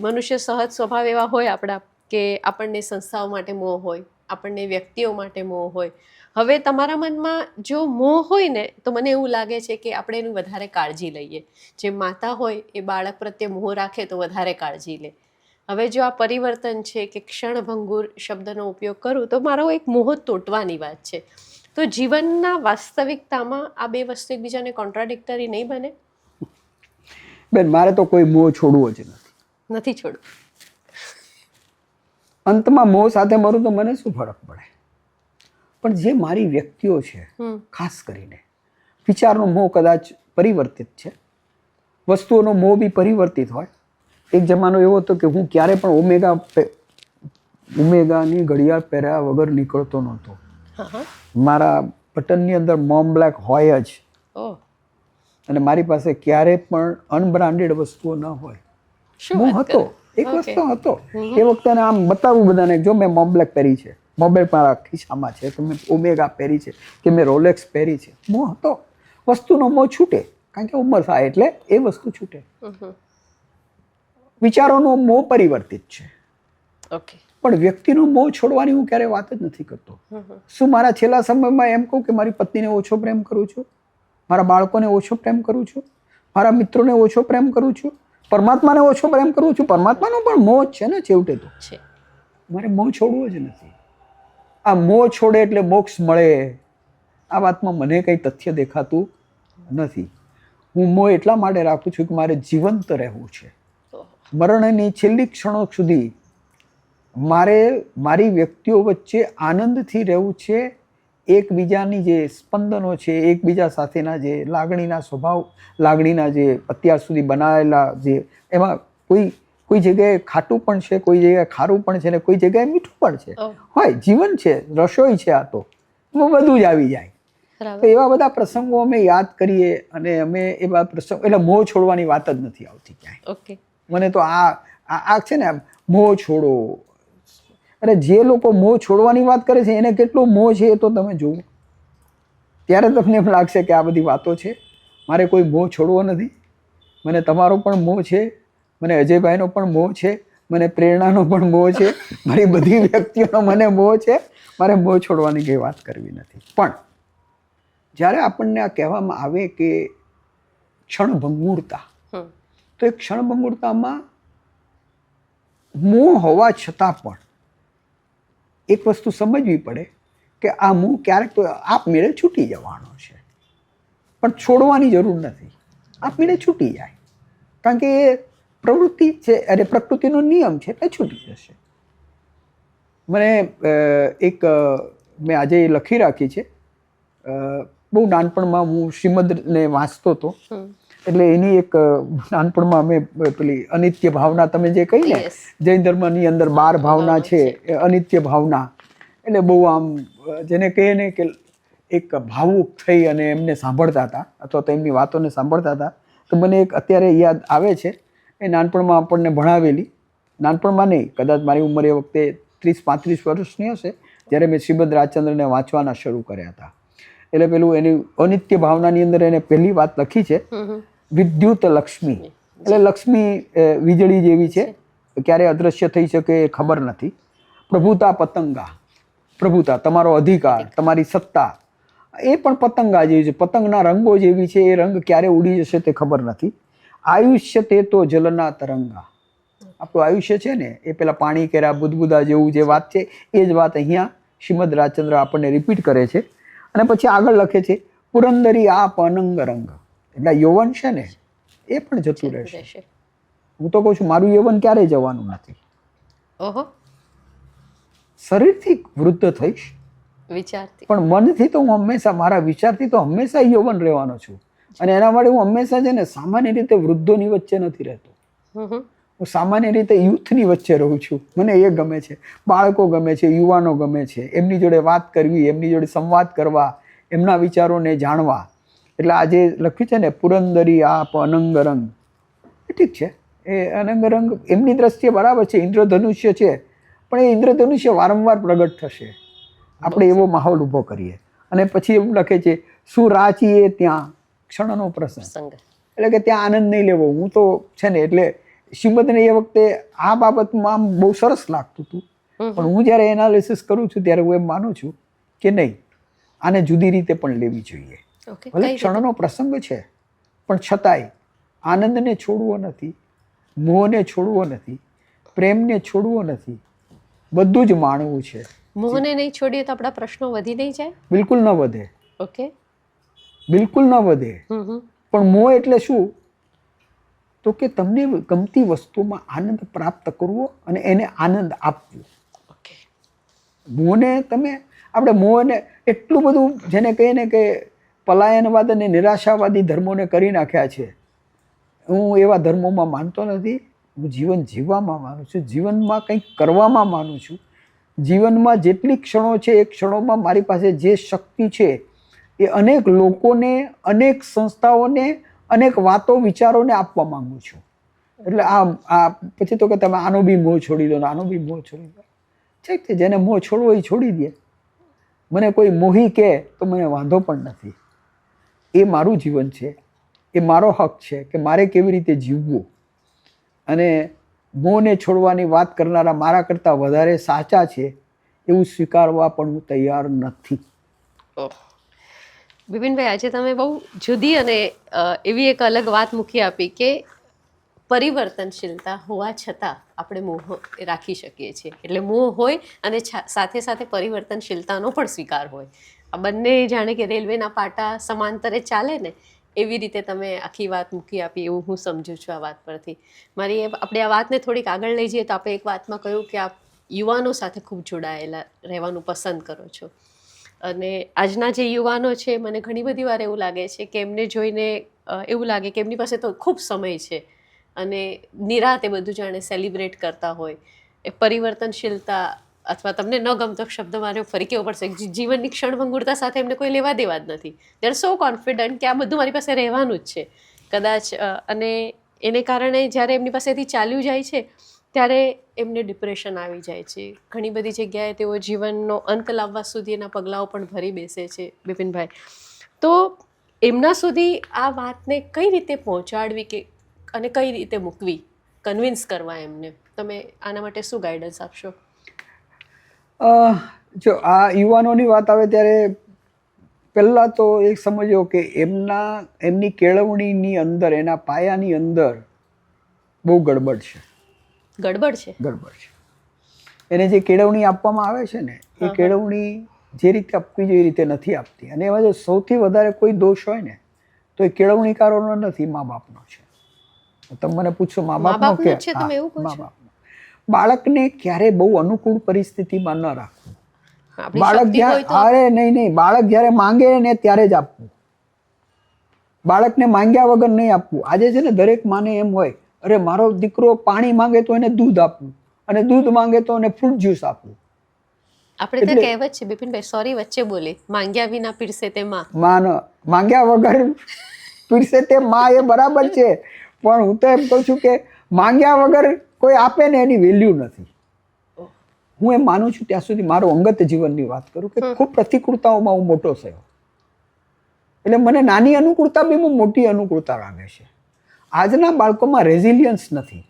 મનુષ્ય સહજ સ્વભાવ એવા હોય આપણા કે આપણને સંસ્થાઓ માટે મોહ હોય, આપણને વ્યક્તિઓ માટે મોહ હોય. હવે તમારા મનમાં જો મોહ હોય ને તો મને એવું લાગે છે કે આપણે એનું વધારે કાળજી લઈએ. જે માતા હોય એ બાળક પ્રત્યે મોહ રાખે તો વધારે કાળજી લે. હવે જો આ પરિવર્તન છે કે ક્ષણભંગુર શબ્દનો ઉપયોગ કરું તો મારો એક મોહ તોટવાની વાત છે. તો જીવનના વાસ્તવિકતામાં આ બે વસ્તુ એકબીજાને કોન્ટ્રાડિક્ટરી નહીં બને? બેન, મારે તો કોઈ મોહ છોડવો જ નથી છોડવું. અંતમાં મોહ સાથે મરું તો મને શું ફરક પડે? પણ જે મારી વ્યક્તિઓ છે, ખાસ કરીને વિચારનો મોહ કદાચ પરિવર્તિત છે, વસ્તુઓનો મોહ બી પરિવર્તિત હોય. એક જમાનો એવો હતો કે હું ક્યારે પણ ઓમેગાની ઘડિયાળ પહેર્યા વગર નીકળતો નહોતો. મારા બટનની અંદર મોમ બ્લેક હોય જ. અને મારી પાસે ક્યારે પણ અનબ્રાન્ડેડ વસ્તુઓ ન હોય. મોહ હતો, એક વસ્તુ હતો. એ વખતે આમ બતાવું બધાને, જો મેં મોમ બ્લેક પહેરી છે, મોબાઈલ મારા ખિસ્સામાં છે, કે મેં ઓમેગા પહેરી છે, કે મેં રોલેક્સ પહેરી છે. મોહ હતો. વસ્તુનો મોહ છૂટે, કારણ કે ઉંમર થાય એટલે એ વસ્તુ છૂટે. વિચારોનો મોહ પરિવર્તિત છે. પણ વ્યક્તિનો મોહ છોડવાની હું ક્યારે વાત જ નથી કરતો. શું મારા છેલ્લા સમયમાં એમ કહું કે મારી પત્નીને ઓછો પ્રેમ કરું છું, મારા બાળકોને ઓછો પ્રેમ કરું છું, મારા મિત્રોને ઓછો પ્રેમ કરું છું, પરમાત્માને ઓછો પ્રેમ કરું છું? પરમાત્માનો પણ મોહ છે ને છેવટે તો. મારે મોહ છોડવો જ નથી. આ મોહ છોડે એટલે મોક્ષ મળે, આ વાતમાં મને કંઈ તથ્ય દેખાતું નથી. હું મોહ એટલા માટે રાખું છું કે મારે જીવંત રહેવું છે. મરણની છેલ્લી ક્ષણો સુધી મારે મારી વ્યક્તિઓ વચ્ચે આનંદથી રહેવું છે. એકબીજાની જે સ્પંદનો છે, એકબીજા સાથેના જે લાગણીના સ્વભાવ, લાગણીના જે અત્યાર સુધી બનાવેલા જે, એમાં કોઈ જગ્યાએ ખાટું પણ છે, કોઈ જગ્યાએ ખારું પણ છે, ને કોઈ જગ્યાએ મીઠું પણ છે. હોય, જીવન છે, રસોઈ છે. આ તો બધું જ આવી જાય. તો એવા બધા પ્રસંગો અમે યાદ કરીએ અને અમે એવા પ્રસંગ, એટલે મોહ છોડવાની વાત જ નથી આવતી ક્યાંય. મને તો આ છે ને, મોહ છોડો. અરે જે લોકો મોહ છોડવાની વાત કરે છે એને કેટલો મોહ છે એ તો તમે જુઓ, ત્યારે તમને એમ લાગશે કે આ બધી વાતો છે. મારે કોઈ મોહ છોડવો નથી. મને તમારો પણ મોહ છે, મને અજયભાઈનો પણ મોહ છે, મને પ્રેરણાનો પણ મોહ છે, મારી બધી વ્યક્તિઓનો મને મોહ છે. મારે મોહ છોડવાની કંઈ વાત કરવી નથી. પણ જ્યારે આપણને આ કહેવામાં આવે કે ક્ષણભંગુરતા, તો એ ક્ષણભંગુરતામાં મોહ હોવા છતાં પણ એક વસ્તુ સમજવી પડે કે આ મોહ ક્યારેક તો આપમેળે છૂટી જવાનો છે, પણ છોડવાની જરૂર નથી. આપમેળે છૂટી જાય, કારણ કે એ પ્રવૃત્તિ છે, અરે પ્રકૃતિનો નિયમ છે, એટલે છૂટી જશે. મને મેં આજે લખી રાખી છે. બહુ નાનપણમાં હું શ્રીમદને વાંચતો હતો, એટલે એની એક નાનપણમાં અમે પેલી અનિત્ય ભાવના, તમે જે કહી ને જૈન ધર્મની અંદર 12 ભાવના છે, એ અનિત્ય ભાવના, એટલે બહુ આમ જેને કહીએ ને કે એક ભાવુક થઈ અને એમને સાંભળતા હતા અથવા તો એમની વાતોને સાંભળતા હતા. તો મને એક અત્યારે યાદ આવે છે, એ નાનપણમાં આપણને ભણાવેલી, નાનપણમાં નહીં, કદાચ મારી ઉંમર એ વખતે 30-35 વર્ષની હશે, જ્યારે મેં શ્રીમદ રાજચંદ્રને વાંચવાના શરૂ કર્યા હતા. એટલે પેલું એની અનિત્ય ભાવનાની અંદર એને પહેલી વાત લખી છે, વિદ્યુત લક્ષ્મી. એટલે લક્ષ્મી વીજળી જેવી છે, ક્યારે અદ્રશ્ય થઈ શકે એ ખબર નથી. પ્રભુતા પતંગા, પ્રભુતા તમારો અધિકાર, તમારી સત્તા, એ પણ પતંગા જેવી છે. પતંગના રંગો જેવી છે, એ રંગ ક્યારે ઉડી જશે તે ખબર નથી. આયુષ્ય તે તો જલના તરંગા. આપણું આયુષ્ય છે ને, એ પેલા પાણી કેરા બુદબુદા જેવું જે વાત છે, એ જ વાત અહીંયા શ્રીમદ રાજચંદ્ર આપણને રિપીટ કરે છે. અને પછી આગળ લખે છે, પુરંદરી આપ અનંગ રંગ. એટલે યૌવન છે ને, એ પણ જતું રહેશે. હું તો કહું છું, મારું યૌવન ક્યારેય જવાનું નથી. શરીરથી વૃદ્ધ થઈશ, વિચારતી પણ મનથી તો હું હંમેશા, મારા વિચારથી તો હંમેશા યૌવન રહેવાનો છું. અને એના માટે હું હંમેશા છે ને સામાન્ય રીતે વૃદ્ધોની વચ્ચે નથી રહેતો. હું સામાન્ય રીતે યુથની વચ્ચે રહું છું. મને એ ગમે છે. બાળકો ગમે છે, યુવાનો ગમે છે. એમની જોડે વાત કરવી, એમની જોડે સંવાદ કરવા, એમના વિચારોને જાણવા. એટલે આજે લખ્યું છે ને પુરંદરી આપ અનંગ રંગ, એ ઠીક છે, એ અનંગ રંગ એમની દ્રષ્ટિએ બરાબર છે, ઇન્દ્રધનુષ્ય છે, પણ એ ઇન્દ્રધનુષ્ય વારંવાર પ્રગટ થશે. આપણે એવો માહોલ ઊભો કરીએ. અને પછી એવું લખે છે શું રાચીએ ત્યાં ક્ષણનો પ્રસંગ, એટલે કે ત્યાં આનંદ નહીં લેવો. હું તો છે ને એટલે શ્રીમદને એ વખતે આ બાબતમાં આમ બહુ સરસ લાગતું હતું, પણ હું જ્યારે એનાલિસિસ કરું છું ત્યારે હું એમ માનું છું કે નહીં, આને જુદી રીતે પણ લેવી જોઈએ. ભલે ક્ષણનો પ્રસંગ છે, પણ છતાંય આનંદને છોડવો નથી, મોહને છોડવો નથી, પ્રેમને છોડવો નથી, બધું જ માણવું છે. મોહને નહીં છોડીએ તો આપણા પ્રશ્નો વધી નહીં જાય? બિલકુલ ન વધે. ઓકે, બિલકુલ ન વધે. પણ મોહ એટલે શું? તો કે તમને ગમતી વસ્તુમાં આનંદ પ્રાપ્ત કરવો અને એને આનંદ આપવો. મોહને તમે, આપણે મોહને એટલું બધું જેને કહીએ ને કે પલાયનવાદ અને નિરાશાવાદી ધર્મોને કરી નાખ્યા છે. હું એવા ધર્મોમાં માનતો નથી. હું જીવન જીવવામાં માનું છું, જીવનમાં કંઈક કરવામાં માનું છું. જીવનમાં જેટલી ક્ષણો છે એ ક્ષણોમાં મારી પાસે જે શક્તિ છે એ અનેક લોકોને, અનેક સંસ્થાઓને, અનેક વાતો, વિચારોને આપવા માંગુ છું. એટલે આ પછી તો કે તમે આનો બી મોહ છોડી દો ને આનો બી મોહ છોડી દો. ઠીક છે, જેને મોહ છોડવો એ છોડી દે. મને કોઈ મોહી કહે તો મને વાંધો પણ નથી. એ મારું જીવન છે, એ મારો હક છે કે મારે કેવી રીતે જીવવું. અને મોહને છોડવાની વાત કરનારા મારા કરતાં વધારે સાચા છે એવું સ્વીકારવા પણ હું તૈયાર નથી. બિપિનભાઈ, આજે તમે બહુ જુદી અને એવી એક અલગ વાત મૂકી આપી કે પરિવર્તનશીલતા હોવા છતાં આપણે મોહ રાખી શકીએ છીએ. એટલે મોહ હોય અને સાથે સાથે પરિવર્તનશીલતાનો પણ સ્વીકાર હોય. આ બંને જાણે કે રેલવેના પાટા સમાંતરે ચાલે ને એવી રીતે તમે આખી વાત મૂકી આપી એવું હું સમજુ છું આ વાત પરથી. આપણે આ વાતને થોડીક આગળ લઈ જઈએ તો આપણે એક વાતમાં કહ્યું કે આપ યુવાનો સાથે ખૂબ જોડાયેલા રહેવાનું પસંદ કરો છો. અને આજના જે યુવાનો છે, મને ઘણી બધી વાર એવું લાગે છે કે એમને જોઈને એવું લાગે કે એમની પાસે તો ખૂબ સમય છે અને નિરાતે બધું જાણે સેલિબ્રેટ કરતા હોય. એ પરિવર્તનશીલતા અથવા તમને ન ગમતો શબ્દ મારે ફરી કેવો પડશે, જીવનની ક્ષણભંગુરતા સાથે એમને કોઈ લેવા દેવા જ નથી. દે આર સો કોન્ફિડન્ટ કે આ બધું મારી પાસે રહેવાનું જ છે કદાચ. અને એને કારણે જ્યારે એમની પાસેથી ચાલ્યું જાય છે ત્યારે એમને ડિપ્રેશન આવી જાય છે. ઘણી બધી જગ્યાએ તેઓ જીવનનો અંત લાવવા સુધી એના પગલાઓ પણ ભરી બેસે છે. બિપિનભાઈ, તો એમના સુધી આ વાતને કઈ રીતે પહોંચાડવી કે અને કઈ રીતે મૂકવી, કન્વિન્સ કરવા એમને, તમે આના માટે શું ગાઈડન્સ આપશો? જો આ યુવાનોની વાત આવે ત્યારે પહેલાં તો એ સમજો કે એમની કેળવણીની અંદર, એના પાયાની અંદર બહુ ગડબડ છે. ગડબડ છે. એને જે કેળવણી આપવામાં આવે છે ને એ કેળવણી જે રીતે આપવી જોઈએ એ રીતે નથી આપતી. અને એમાં જો સૌથી વધારે કોઈ દોષ હોય ને તો એ કેળવણીકારોનો નથી, મા બાપનો છે. તમે મને પૂછો મા બાપનો કે મા બાપનો. બાળકને ક્યારે બહુ અનુકૂળ પરિસ્થિતિમાં ન રાખવું. બાળક જ્યારે નહીં, બાળક જ્યારે માંગે ને ત્યારે જ આપવું. બાળકને માંગ્યા વગર નહીં આપવું. આજે છે ને દરેક માને એમ હોય, અરે મારો દીકરો પાણી માંગે તો એને દૂધ આપવું, અને દૂધ માંગે તો એને ફ્રૂટ જ્યુસ આપવું. આપણે તો કહેવત છે બિપિનભાઈ, સોરી વચ્ચે બોલી, માંગ્યા વિના પીરસે તે માં. માંગ્યા વગર પીરસે તે માં, એ બરાબર છે. પણ હું તો એમ કહું છું કે માંગ્યા વગર કોઈ આપે ને એની વેલ્યુ નથી. હું એમ માનું છું ત્યાં સુધી, મારો અંગત જીવનની વાત કરું કે ખૂબ પ્રતિકૂળતાઓમાં હું મોટો થયો. એટલે મને નાની અનુકૂળતા બી હું મોટી અનુકૂળતા લાગે છે. આજના બાળકોમાં રેઝિલિયન્સ નથી.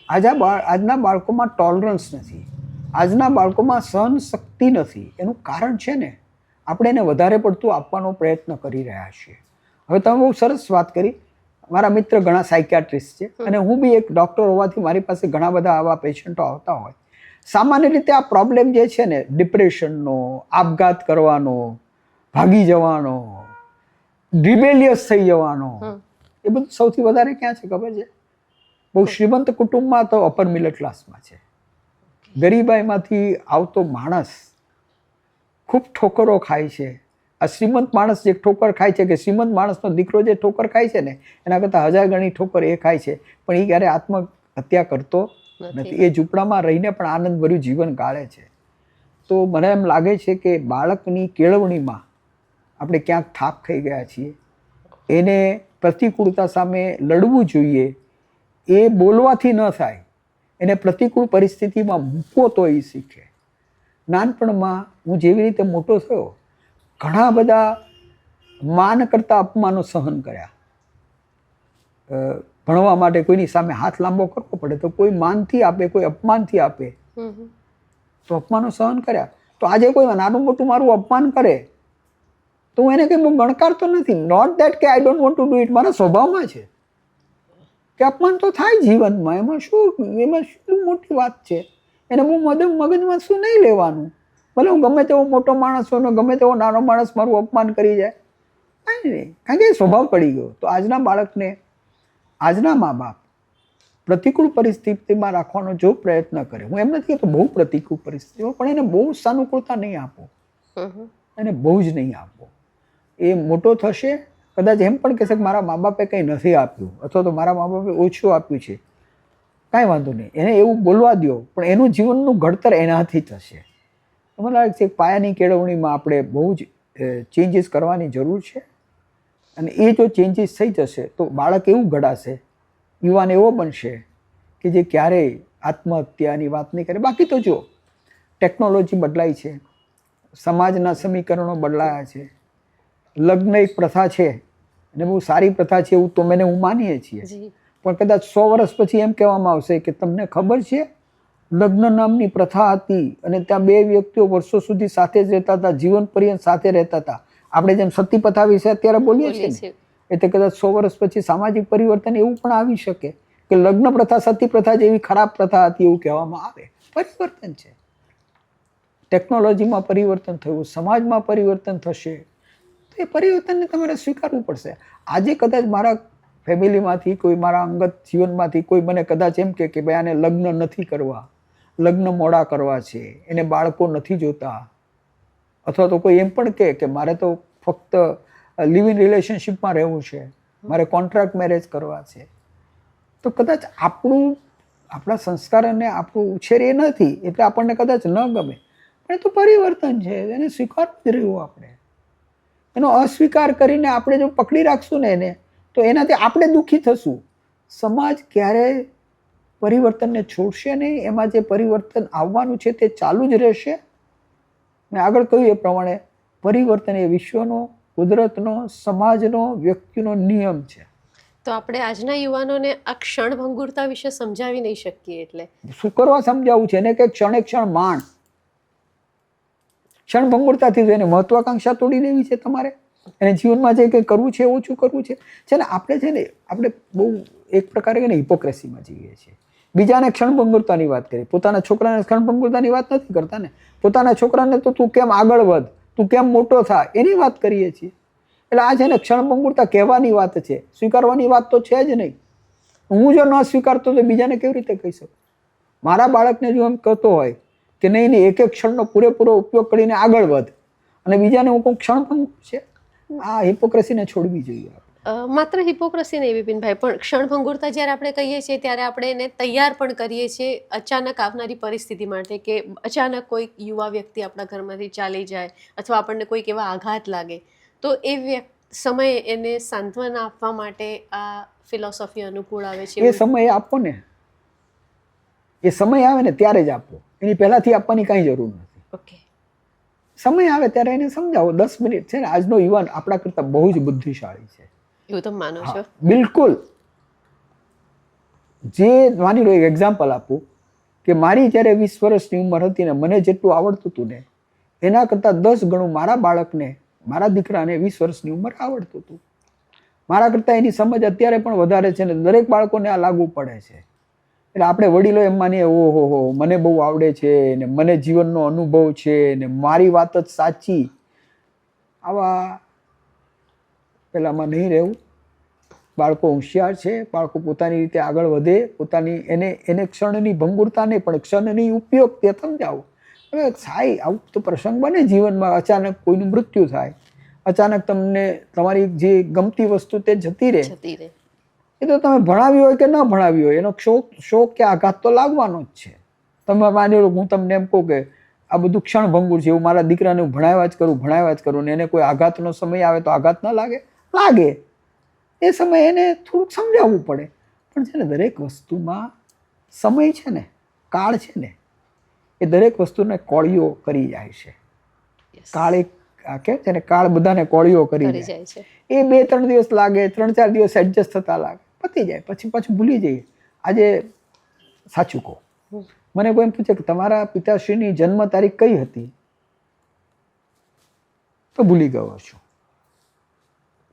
આજના બાળકોમાં ટોલરન્સ નથી. આજના બાળકોમાં સહન શક્તિ નથી. એનું કારણ છે ને આપણે એને વધારે પડતું આપવાનો પ્રયત્ન કરી રહ્યા છીએ. હવે તમે બહુ સરસ વાત કરી. મારા મિત્ર ઘણા સાયકિયાટ્રિસ્ટ છે અને હું બી એક ડૉક્ટર હોવાથી મારી પાસે ઘણા બધા આવા પેશન્ટો આવતા હોય. સામાન્ય રીતે આ પ્રોબ્લેમ જે છે ને, ડિપ્રેશનનો, આપઘાત કરવાનો, ભાગી જવાનો, રિબેલિયસ થઈ જવાનો, એ બધું સૌથી વધારે ક્યાં છે ખબર છે? બહુ શ્રીમંત કુટુંબમાં તો અપર મિડલ ક્લાસમાં છે. ગરીબાઈમાંથી આવતો માણસ ખૂબ ઠોકરો ખાય છે. આ શ્રીમંત માણસ જે ઠોકર ખાય છે, કે શ્રીમંત માણસનો દીકરો જે ઠોકર ખાય છે ને, એના કરતાં 1000 ગણી ઠોકર એ ખાય છે, પણ એ ક્યારે આત્મહત્યા કરતો નથી. એ ઝૂંપડામાં રહીને પણ આનંદભર્યું જીવન ગાળે છે. તો મને એમ લાગે છે કે બાળકની કેળવણીમાં આપણે ક્યાંક થાક ખાઈ ગયા છીએ. એને પ્રતિકૂળતા સામે લડવું જોઈએ. એ બોલવાથી ન થાય, એને પ્રતિકૂળ પરિસ્થિતિમાં મૂકવો તો એ શીખે. નાનપણમાં હું જેવી રીતે મોટો થયો, ઘણા બધા માન કરતા અપમાનો સહન કર્યા. ભણવા માટે કોઈની સામે હાથ લાંબો કરવો પડે તો કોઈ માનથી આપે, કોઈ અપમાનથી આપે, તો અપમાનો સહન કર્યા. તો આજે કોઈ નાનું મોટું મારું અપમાન કરે તો હું એને કંઈ બહુ ગણકારતો નથી. નોટ દેટ કે I don't want to do it, મારા સ્વભાવમાં છે કે અપમાન તો થાય જીવનમાં. એમાં શું મોટી વાત છે? એને બહુ મગજમાં શું નહીં લેવાનું. ભલે હું ગમે તેવો મોટો માણસ હોય ને ગમે તેવો નાનો માણસ મારું અપમાન કરી જાય, કાંઈ નહીં, કારણ કે એ સ્વભાવ પડી ગયો. તો આજના બાળકને, આજના મા બાપ પ્રતિકૂળ પરિસ્થિતિમાં રાખવાનો જો પ્રયત્ન કરે, હું એમ નથી કહેતો બહુ પ્રતિકૂળ પરિસ્થિતિમાં, પણ એને બહુ સાનુકૂળતા નહીં આપો, એને બહુ જ નહીં આપો. એ મોટો થશે, કદાચ એમ પણ કહેશે કે મારા મા બાપે કંઈ નથી આપ્યું, અથવા તો મારા મા બાપે ઓછું આપ્યું છે, કાંઈ વાંધો નહીં, એને એવું બોલવા દો, પણ એનું જીવનનું ઘડતર એનાથી થશે. મને લાગે છે પાયાની કેળવણીમાં આપણે બહુ જ ચેન્જીસ કરવાની જરૂર છે. અને એ જો ચેન્જીસ થઈ જશે તો બાળક એવું ઘડાશે, યુવાન એવો બનશે કે જે ક્યારેય આત્મહત્યાની વાત નહીં કરે. બાકી તો જો ટેકનોલોજી બદલાઈ છે, સમાજના સમીકરણો બદલાયા છે, લગ્ન એક પ્રથા છે અને બહુ સારી પ્રથા છે એવું તો હું માનીએ છીએ, પણ કદાચ 100 વર્ષ પછી એમ કહેવામાં આવશે કે તમને ખબર છે લગ્ન નામની પ્રથા હતી અને ત્યાં 2 વ્યક્તિઓ વર્ષો સુધી સાથે જ રહેતા હતા, જીવન પર્યંત સાથે રહેતા હતા. આપણે જેમ સતી પ્રથા વિશે અત્યારે બોલીએ છીએ, એટલે કદાચ 100 વર્ષ પછી સામાજિક પરિવર્તન એવું પણ આવી શકે કે લગ્ન પ્રથા સતી પ્રથા જેવી ખરાબ પ્રથા હતી એવું કહેવામાં આવે. પરિવર્તન છે, ટેકનોલોજીમાં પરિવર્તન થયું, સમાજમાં પરિવર્તન થશે, તો એ પરિવર્તનને તમારે સ્વીકારવું પડશે. આજે કદાચ મારા ફેમિલીમાંથી કોઈ, મારા અંગત જીવનમાંથી કોઈ મને કદાચ એમ કે ભાઈ આને લગ્ન નથી કરવા, લગ્ન મોડા કરવા છે, એને બાળકો નથી જોતા, અથવા તો કોઈ એમ પણ કે મારે તો ફક્ત લિવ ઇન રિલેશનશીપમાં રહેવું છે, મારે કોન્ટ્રાક્ટ મેરેજ કરવા છે, તો કદાચ આપણા સંસ્કાર અને આપણું ઉછેર એ નથી એટલે આપણને કદાચ ન ગમે, પણ એ તો પરિવર્તન છે, એને સ્વીકારવું જ રહ્યું. આપણે એનો અસ્વીકાર કરીને આપણે જો પકડી રાખશું ને એને, તો એનાથી આપણે દુઃખી થશું. સમાજ ક્યારેય પરિવર્તનને છોડશે નહીં. એમાં જે પરિવર્તન આવવાનું છે તે ચાલુ જ રહેશે. મેં આગળ કહ્યું એ પ્રમાણે પરિવર્તન એ વિશ્વનો, કુદરતનો, સમાજનો, વ્યક્તિનો નિયમ છે. તો આપણે આજના યુવાનોને આ ક્ષણભંગુરતા વિશે સમજાવી નહીં શકીએ. એટલે શું કરવા સમજાવવું છે એને? કે ક્ષણે ક્ષણ માણ. ક્ષણભંગુરતાથી એને મહત્વાકાંક્ષા તોડી દેવી છે તમારે. એને જીવનમાં જે કંઈ કરવું છે, ઓછું કરવું છે ને. આપણે બહુ એક પ્રકારે કે હિપોક્રેસીમાં જીવીએ છીએ. બીજાને ક્ષણભંગુરતાની વાત કરી, પોતાના છોકરાને ક્ષણભંગુરતાની વાત નથી કરતા ને. પોતાના છોકરાને તો તું કેમ આગળ વધ, તું કેમ મોટો થા, એની વાત કરીએ છીએ. એટલે આ છે ને ક્ષણભંગુરતા કહેવાની વાત છે, સ્વીકારવાની વાત તો છે જ નહીં. હું જો ન સ્વીકારતો તો બીજાને કેવી રીતે કહી શકું? મારા બાળકને જો એમ કહેતો હોય કે નહીં, એક ક્ષણનો પૂરેપૂરો ઉપયોગ કરીને આગળ વધ, અને બીજાને હું કહું ક્ષણભંગુર છે, આ હિપોક્રેસીને છોડવી જોઈએ. માત્ર હિપોક્રેસી નહીં વિપિનભાઈ, પણ ક્ષણભંગુરતા જ્યારે આપણે કહીએ છીએ ત્યારે આપણે એને તૈયાર પણ કરીએ છીએ અચાનક આવનારી પરિસ્થિતિ માટે, કે અચાનક કોઈ યુવા વ્યક્તિ આપણા ઘરમાંથી ચાલી જાય અથવા આપણને કોઈક એવા આઘાત લાગે, તો એ સમયે એને સાંત્વના આપવા માટે આ ફિલોસોફી અનુકૂળ આવે છે. એ સમયે આપો ને, એ સમય આવે ને ત્યારે જ આપો, એની પહેલાથી આપવાની કાંઈ જરૂર નથી. ઓકે, સમય આવે ત્યારે એને સમજાવો. 10 મિનિટ છે ને, આજનો યુવાન આપણા કરતાં બહુ જ બુદ્ધિશાળી છે. એવું તમે માનો છો? બિલકુલ. જે માની લો, એક એક્ઝામ્પલ આપું કે મારી જ્યારે 20 વર્ષની ઉંમર હતી ને મને જેટલું આવડતું હતું ને એના કરતાં 10 ગણું મારા બાળકને, મારા દીકરાને 20 વર્ષની ઉંમર આવડતું હતું. મારા કરતાં એની સમજ અત્યારે પણ વધારે છે ને દરેક બાળકોને આ લાગુ પડે છે. એટલે આપણે વડીલો એમ માનીએ, ઓહો મને બહુ આવડે છે ને, મને જીવનનો અનુભવ છે ને, મારી વાત જ સાચી. આવા પેલામાં નહીં રહેવું. બાળકો હોશિયાર છે, બાળકો પોતાની રીતે આગળ વધે, પોતાની એને ક્ષણની ભંગુરતા નહીં પણ ક્ષણની ઉપયોગ તે સમજાવો. હવે થાય આવું તો પ્રસંગ બને જીવનમાં, અચાનક કોઈનું મૃત્યુ થાય, અચાનક તમને તમારી જે ગમતી વસ્તુ તે જતી રહે, એ તો તમે ભણાવી હોય કે ન ભણાવી હોય એનો શોક કે આઘાત તો લાગવાનો જ છે. તમે માની લો હું તમને એમ કહું કે આ બધું ક્ષણભંગુર છે, એવું મારા દીકરાને હું ભણાવ્યા જ કરું ને એને કોઈ આઘાતનો સમય આવે તો આઘાત ન લાગે. એ સમયે એને થોડુંક સમજાવવું પડે. પણ છે ને દરેક વસ્તુમાં સમય છે ને, કાળ છે ને, એ દરેક વસ્તુને કોળીઓ કરી જાય છે. કાળ એક કે છે ને, કાળ બધાને કોળીઓ કરી જાય છે. એ 2-3 દિવસ લાગે, 3-4 દિવસ એડજસ્ટ થતા લાગે, પતી જાય, પછી પાછું ભૂલી જઈએ. આજે સાચું કહો, મને કોઈ એમ પૂછે કે તમારા પિતાશ્રીની જન્મ તારીખ કઈ હતી, તો ભૂલી ગયો છું.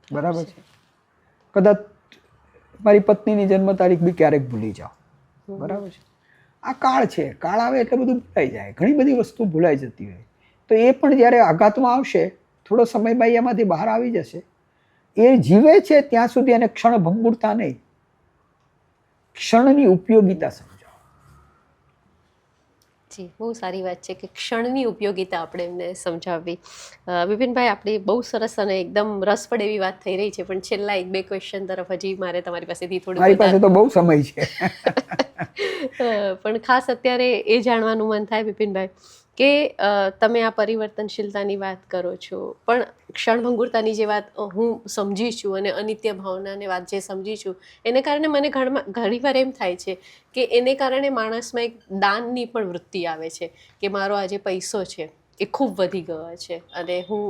બરાબર છે. કદાચ મારી પત્નીની જન્મ તારીખ બી ક્યારેક ભૂલી જાઓ. બરાબર છે. આ કાળ છે, કાળ આવે એટલે બધું ભૂલાઈ જાય, ઘણી બધી વસ્તુ ભૂલાઈ જતી હોય. તો એ પણ જ્યારે આઘાતમાં આવશે, થોડો સમય બાદ એમાંથી બહાર આવી જશે. એ જીવે છે ત્યાં સુધી એને ક્ષણ ભંગુરતા નહીં, ક્ષણની ઉપયોગિતા સમજાવો. જી, બહુ સારી વાત છે કે ક્ષણની ઉપયોગિતા આપણે એમને સમજાવવી. વિપિનભાઈ, આપણી બહુ સરસ અને એકદમ રસપ્રદ એવી વાત થઈ રહી છે, પણ છેલ્લા 1-2 ક્વેશ્ચન તરફ હજી મારે તમારી પાસેથી થોડું, મારી પાસે તો બહુ સમય છે. પણ ખાસ અત્યારે એ જાણવાનું મન થાય વિપિનભાઈ કે તમે આ પરિવર્તનશીલતાની વાત કરો છો, પણ ક્ષણભંગુરતાની જે વાત હું સમજી છું અને અનિત્ય ભાવનાની વાત જે સમજી છું, એને કારણે મને ઘણીવાર એમ થાય છે કે એને કારણે માણસમાં એક દાનની પણ વૃત્તિ આવે છે કે મારો આ જે પૈસો છે એ ખૂબ વધી ગયો છે અને હું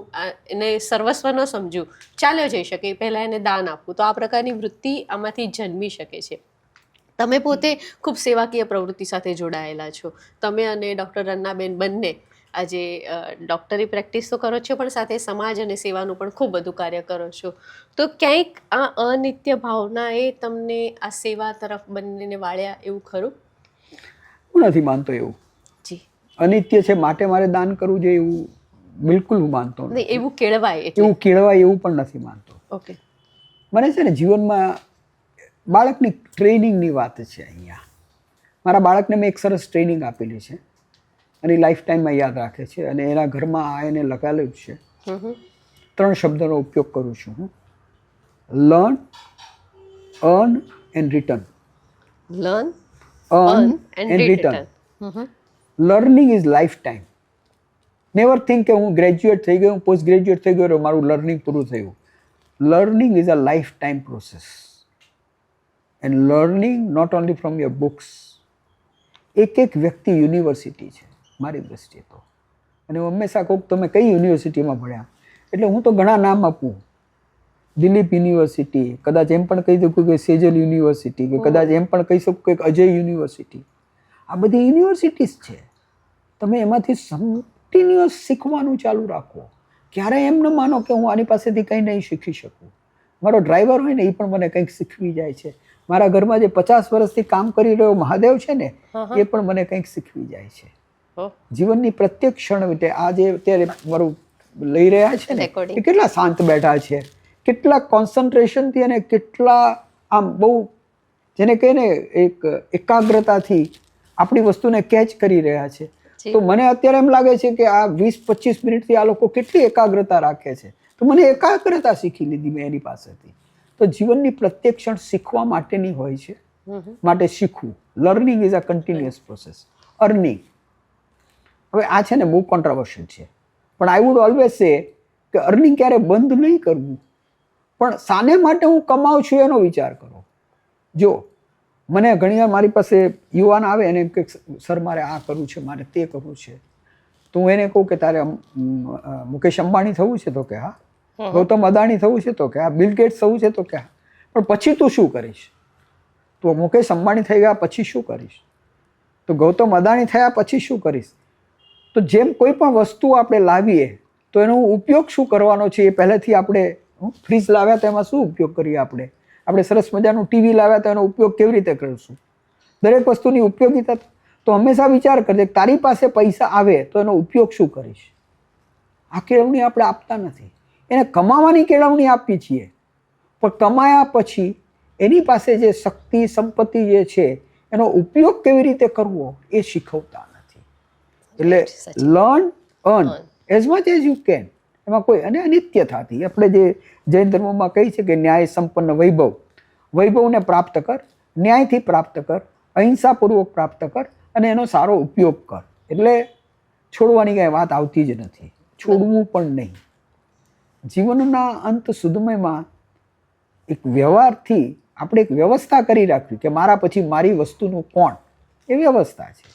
એને સર્વસ્વ ન સમજું, ચાલ્યો જઈ શકે, પહેલાં એને દાન આપવું, તો આ પ્રકારની વૃત્તિ આમાંથી જન્મી શકે છે. તમે પોતે ખૂબ સેવાકીય પ્રવૃત્તિ સાથે જોડાયેલા છો. તમે અને ડૉક્ટર રન્નાબેન બંને આજે ડૉક્ટરી પ્રેક્ટિસ તો કરો છો, પણ સાથે સમાજ અને સેવાનું પણ ખૂબ બધું કાર્ય કરો છો. તો ક્યાંક આ અનિત્ય ભાવનાએ તમને આ સેવા તરફ બંનેને વાળ્યા એવું ખરું? હું નથી માનતો એવું. જી, અનિત્ય છે માટે મારે દાન કરવું જોઈએ એવું બિલકુલ હું માનતો નથી. એવું કેળવાય, એવું કેળવાય એવું પણ નથી માનતો. ઓકે. મને છે ને જીવનમાં બાળકની ટ્રેનિંગની વાત છે. અહીંયા મારા બાળકને મેં એક સરસ ટ્રેનિંગ આપેલી છે અને લાઈફ ટાઈમમાં યાદ રાખે છે અને એના ઘરમાં આ એને લગાવેલું છે. 3 શબ્દોનો ઉપયોગ કરું છું હું: learn, earn and return. Learn, earn and return. Learning is life time. Never think કે હું ગ્રેજ્યુએટ થઈ ગયો, પોસ્ટ ગ્રેજ્યુએટ થઈ ગયો, મારું લર્નિંગ પૂરું થયું. Learning is a life time process. And learning not only from your books. એક વ્યક્તિ યુનિવર્સિટી છે મારી દૃષ્ટિએ તો. અને હું હંમેશા કહું તમે કઈ યુનિવર્સિટીમાં ભણ્યા, એટલે હું તો ઘણા નામ આપું. દિલીપ યુનિવર્સિટી, કદાચ એમ પણ કહી શકું કે સેજલ યુનિવર્સિટી, કે કદાચ એમ પણ કહી શકું કે અજય યુનિવર્સિટી. આ બધી યુનિવર્સિટીઝ છે. તમે એમાંથી કન્ટિન્યુઅસ શીખવાનું ચાલુ રાખો. ક્યારેય એમ ન માનો કે હું આની પાસેથી કંઈ નહીં શીખી શકું. મારો ડ્રાઈવર હોય ને એ પણ મને કંઈક શીખવી જાય છે. મારા ઘરમાં જે 50 વર્ષથી કામ કરી રહ્યો મહાદેવ છે ને, એ પણ મને કંઈક શીખવી જાય છે. જીવનની પ્રત્યેક ક્ષણ વિતે આ જે અત્યારે મારું લઈ રહ્યા છે ને, એ કેટલા શાંત બેઠા છે, કેટલા કોન્સન્ટ્રેશનથી અને કેટલા આમ બહુ જેને કહે ને એક એકાગ્રતાથી આપણી વસ્તુને કેચ કરી રહ્યા છે. તો મને અત્યારે એમ લાગે છે કે આ 20-25 મિનિટથી આ લોકો કેટલી એકાગ્રતા રાખે છે. તો મને એકાગ્રતા શીખી લીધી મેં એની પાસેથી. તો જીવનની પ્રત્યેક ક્ષણ શીખવા માટેની હોય છે, માટે શીખવું. Learning is a continuous process. Earning, હવે આ છે ને બહુ કોન્ટ્રાવર્શિયલ છે, પણ આઈ વુડ ઓલવેઝ સે કે અર્નિંગ ક્યારે બંધ નહીં કરવું, પણ શાને માટે હું કમાઉં છું એનો વિચાર કરો. જો મને ઘણીવાર મારી પાસે યુવાન આવે અને એમ કે સર મારે આ કરવું છે, મારે તે કરવું છે, તો હું એને કહું કે તારે મુકેશ અંબાણી થવું છે? તો કે હા. ગૌતમ અદાણી થવું છે? તો કે હા. બિલ ગેટ્સ થવું છે? તો કે હા. પણ પછી તું શું કરીશ? તો મુકેશ અંબાણી થઈ ગયા પછી શું કરીશ? તો ગૌતમ અદાણી થયા પછી શું કરીશ? તો જેમ કોઈ પણ વસ્તુ આપણે લાવીએ તો એનો ઉપયોગ શું કરવાનો છે એ પહેલેથી આપણે, ફ્રીજ લાવ્યા તો એમાં શું ઉપયોગ કરીએ આપણે સરસ મજાનું ટીવી લાવ્યા તો એનો ઉપયોગ કેવી રીતે કરીશું? દરેક વસ્તુની ઉપયોગિતા. તો હંમેશા વિચાર કરજે તારી પાસે પૈસા આવે તો એનો ઉપયોગ શું કરીશ? આ કેળવણી આપણે આપતા નથી. એને કમાવાની કેળવણી આપીએ છીએ, પણ કમાયા પછી એની પાસે જે શક્તિ સંપત્તિ જે છે એનો ઉપયોગ કેવી રીતે કરવો એ શીખવતા નથી. એટલે learn earn as much as you can, એમાં કોઈ અને અનિત્યતાથી આપણે જે જૈન ધર્મમાં કહી છે કે ન્યાય સંપન્ન વૈભવને પ્રાપ્ત કર, ન્યાયથી પ્રાપ્ત કર, અહિંસાપૂર્વક પ્રાપ્ત કર અને એનો સારો ઉપયોગ કર. એટલે છોડવાની કાંઈ વાત આવતી જ નથી, છોડવું પણ નહીં. જીવનના અંત સુધીમાં એક વ્યવહારથી આપણે એક વ્યવસ્થા કરી રાખવી કે મારા પછી મારી વસ્તુનું કોણ, એ વ્યવસ્થા છે,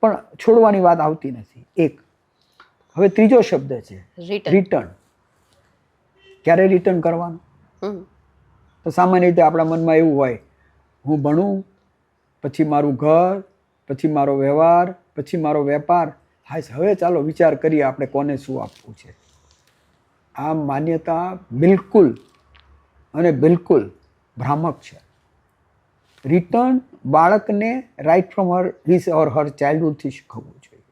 પણ છોડવાની વાત આવતી નથી. એક હવે ત્રીજો શબ્દ છે રિટર્ન. ક્યારે રિટર્ન કરવાનું? તો સામાન્ય રીતે આપણા મનમાં એવું હોય, હું ભણું, પછી મારું ઘર, પછી મારો વ્યવહાર, પછી મારો વેપાર. હા, હવે ચાલો વિચાર કરીએ આપણે કોને શું આપવું છે. આ માન્યતા બિલકુલ અને બિલકુલ ભ્રામક છે. રિટર્ન બાળકને રાઇટ ફ્રોમ હિઝ ઓર હર ચાઇલ્ડહુડથી શીખવવું જોઈએ.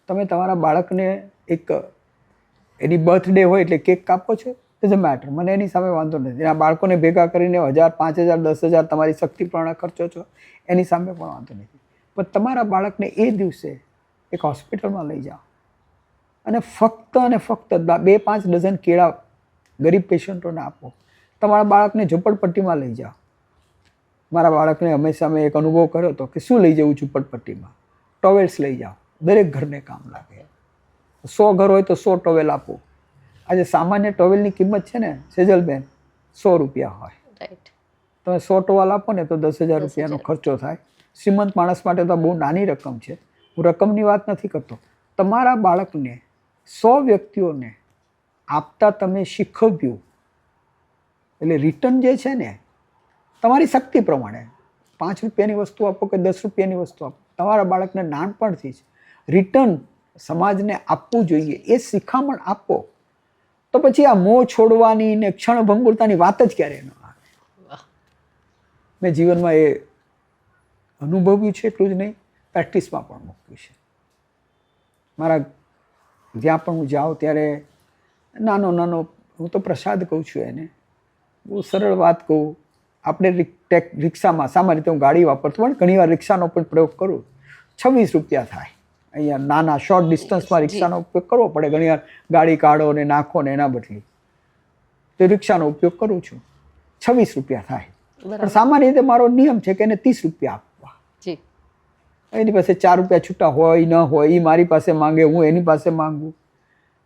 તમે તમારા બાળકને એક એની બર્થડે હોય એટલે કેક કાપો છો, ઇઝ અ મેટર, મને એની સામે વાંધો નથી. આ બાળકોને ભેગા કરીને 1000, 5000, 10,000 તમારી શક્તિ પ્રમાણે ખર્ચો છો, એની સામે પણ વાંધો નથી. પણ તમારા બાળકને એ દિવસે એક હોસ્પિટલમાં લઈ જાઓ અને ફક્ત 2-5 ડઝન કેળા ગરીબ પેશન્ટોને આપો. તમારા બાળકને ઝૂંપડપટ્ટીમાં લઈ જાઓ. મારા બાળકને હંમેશા મેં એક અનુભવ કર્યો હતો કે શું લઈ જવું ઝૂંપડપટ્ટીમાં? ટોવેલ્સ લઈ જાઓ, દરેક ઘરને કામ લાગે. 100 ઘર હોય તો 100 ટોવેલ આપો. આજે સામાન્ય ટોવેલની કિંમત છે ને સેજલબેન, 100 રૂપિયા હોય. તમે 100 ટોવેલ આપો ને તો 10,000 રૂપિયાનો ખર્ચો થાય. શ્રીમંત માણસ માટે તો બહુ નાની રકમ છે. હું રકમની વાત નથી કરતો. તમારા બાળકને 100 વ્યક્તિઓને આપતા તમે શીખવ્યું એટલે રિટર્ન જે છે ને તમારી શક્તિ પ્રમાણે 5 રૂપિયાની વસ્તુ આપો કે 10 રૂપિયાની વસ્તુ આપો, તમારા બાળકને નાનપણથી જ રિટર્ન સમાજને આપવું જોઈએ એ શિખામણ આપો, તો પછી આ મોહ છોડવાની ને ક્ષણભંગુરતાની વાત જ ક્યારે ન આવે. મેં જીવનમાં એ અનુભવ્યું છે, એટલું જ નહીં પ્રેક્ટિસમાં પણ મૂક્યું છે. મારા જ્યાં પણ હું જાઉં ત્યારે નાનો હું તો પ્રસાદ કહું છું એને, બહુ સરળ વાત કહું. આપણે રિક્ષામાં સામાન્ય રીતે હું ગાડી વાપરતો પણ ઘણીવાર રિક્ષાનો પણ પ્રયોગ કરું. 26 રૂપિયા થાય. અહીંયા નાના શોર્ટ ડિસ્ટન્સમાં રિક્ષાનો ઉપયોગ કરવો પડે, ઘણીવાર ગાડી કાઢો ને નાખો ને એના બદલે તો રિક્ષાનો ઉપયોગ કરું છું. 26 રૂપિયા થાય. પણ સામાન્ય રીતે મારો નિયમ છે કે એને 30 રૂપિયા આપવા. એની પાસે 4 રૂપિયા છૂટા હોય ન હોય, એ મારી પાસે માંગે, હું એની પાસે માંગું.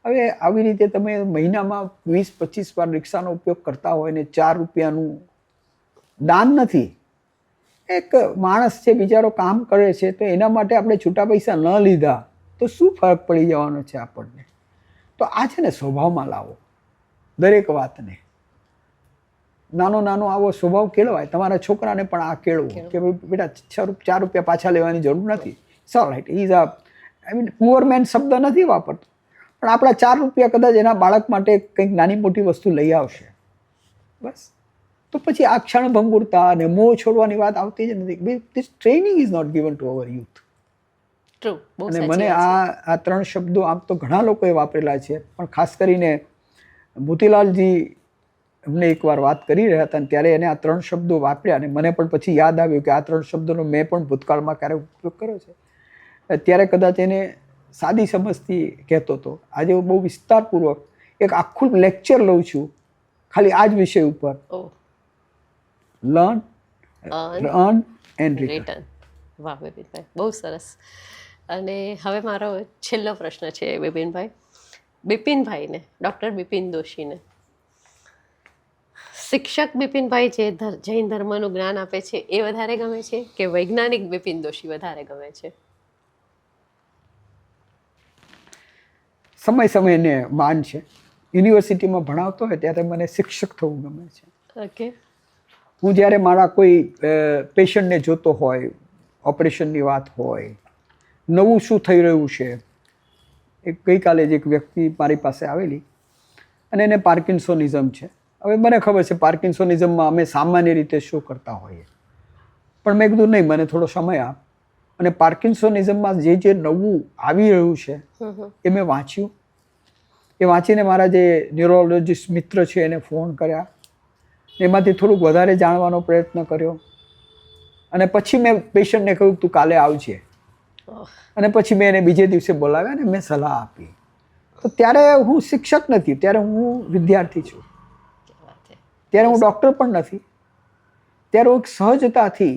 હવે આવી રીતે તમે મહિનામાં 20-25 વાર રિક્ષાનો ઉપયોગ કરતા હોય ને 4 રૂપિયાનું દાન નથી. એક માણસ છે બિચારો કામ કરે છે, તો એના માટે આપણે છૂટા પૈસા ન લીધા તો શું ફરક પડી જવાનો છે આપણને? તો આ છે ને સ્વભાવમાં લાવો દરેક વાતને. નાનો આવો સ્વભાવ કેળવાય. તમારા છોકરાને પણ આ કેળવો કે બેટા 4 રૂપિયા પાછા લેવાની જરૂર નથી. So right, is poor man શબ્દ નથી વાપરતો, પણ આપણા 4 રૂપિયા કદાચ એના બાળક માટે કંઈક નાની મોટી વસ્તુ લઈ આવશે, બસ. તો પછી આ ક્ષણભંગુરતા અને મોહ છોડવાની વાત આવતી જ નથી. This training is not given to our youth. અને મને આ 3 શબ્દો આમ તો ઘણા લોકોએ વાપરેલા છે, પણ ખાસ કરીને મોતીલાલજી અમને એકવાર વાત કરી રહ્યા હતા ત્યારે એને આ 3 શબ્દો વાપર્યા અને મને પણ પછી યાદ આવ્યું કે આ 3 શબ્દોનો મેં પણ ભૂતકાળમાં ક્યારેક ઉપયોગ કર્યો છે. ત્યારે કદાચ એને સાદી સમજથી કહેતો હતો. આજે હું બહુ વિસ્તારપૂર્વક એક આખું લેક્ચર લઉં છું ખાલી આ જ વિષય ઉપર. Learn, earn and return. વાહ વિપિનભાઈ, બહુ સરસ. અને હવે મારો છેલ્લો પ્રશ્ન છે વિપિનભાઈ. બિપિનભાઈને, ડૉક્ટર બિપિન દોશીને શિક્ષક બિપિનભાઈ જે જૈન ધર્મનું જ્ઞાન આપે છે એ વધારે ગમે છે કે વૈજ્ઞાનિક બિપિન દોશી વધારે ગમે છે? સમયને માન છે. યુનિવર્સિટીમાં ભણાવતો હોય ત્યારે મને શિક્ષક થવું ગમે છે. ઓકે. હું જ્યારે મારા કોઈ પેશન્ટને જોતો હોય, ઓપરેશનની વાત હોય, નવું શું થઈ રહ્યું છે. ગઈકાલે જ એક વ્યક્તિ મારી પાસે આવેલી અને એને પાર્કિન્સોનિઝમ છે. હવે મને ખબર છે પાર્કિન્સોનિઝમમાં અમે સામાન્ય રીતે શું કરતા હોઈએ, પણ મેં કીધું નહીં, મને થોડો સમય આપ. અને પાર્કિન્સોનિઝમમાં જે નવું આવી રહ્યું છે એ મેં વાંચ્યું. એ વાંચીને મારા જે ન્યુરોલોજીસ્ટ મિત્ર છે એને ફોન કર્યા એમાંથી થોડુંક વધારે જાણવાનો પ્રયત્ન કર્યો અને પછી મેં પેશન્ટને કહ્યું તું કાલે આવજે, અને પછી મેં એને બીજે દિવસે બોલાવ્યા અને મેં સલાહ આપી. તો ત્યારે હું શિક્ષક નથી, ત્યારે હું વિદ્યાર્થી છું, ત્યારે હું ડૉક્ટર પણ નથી. ત્યારે હું સહજતાથી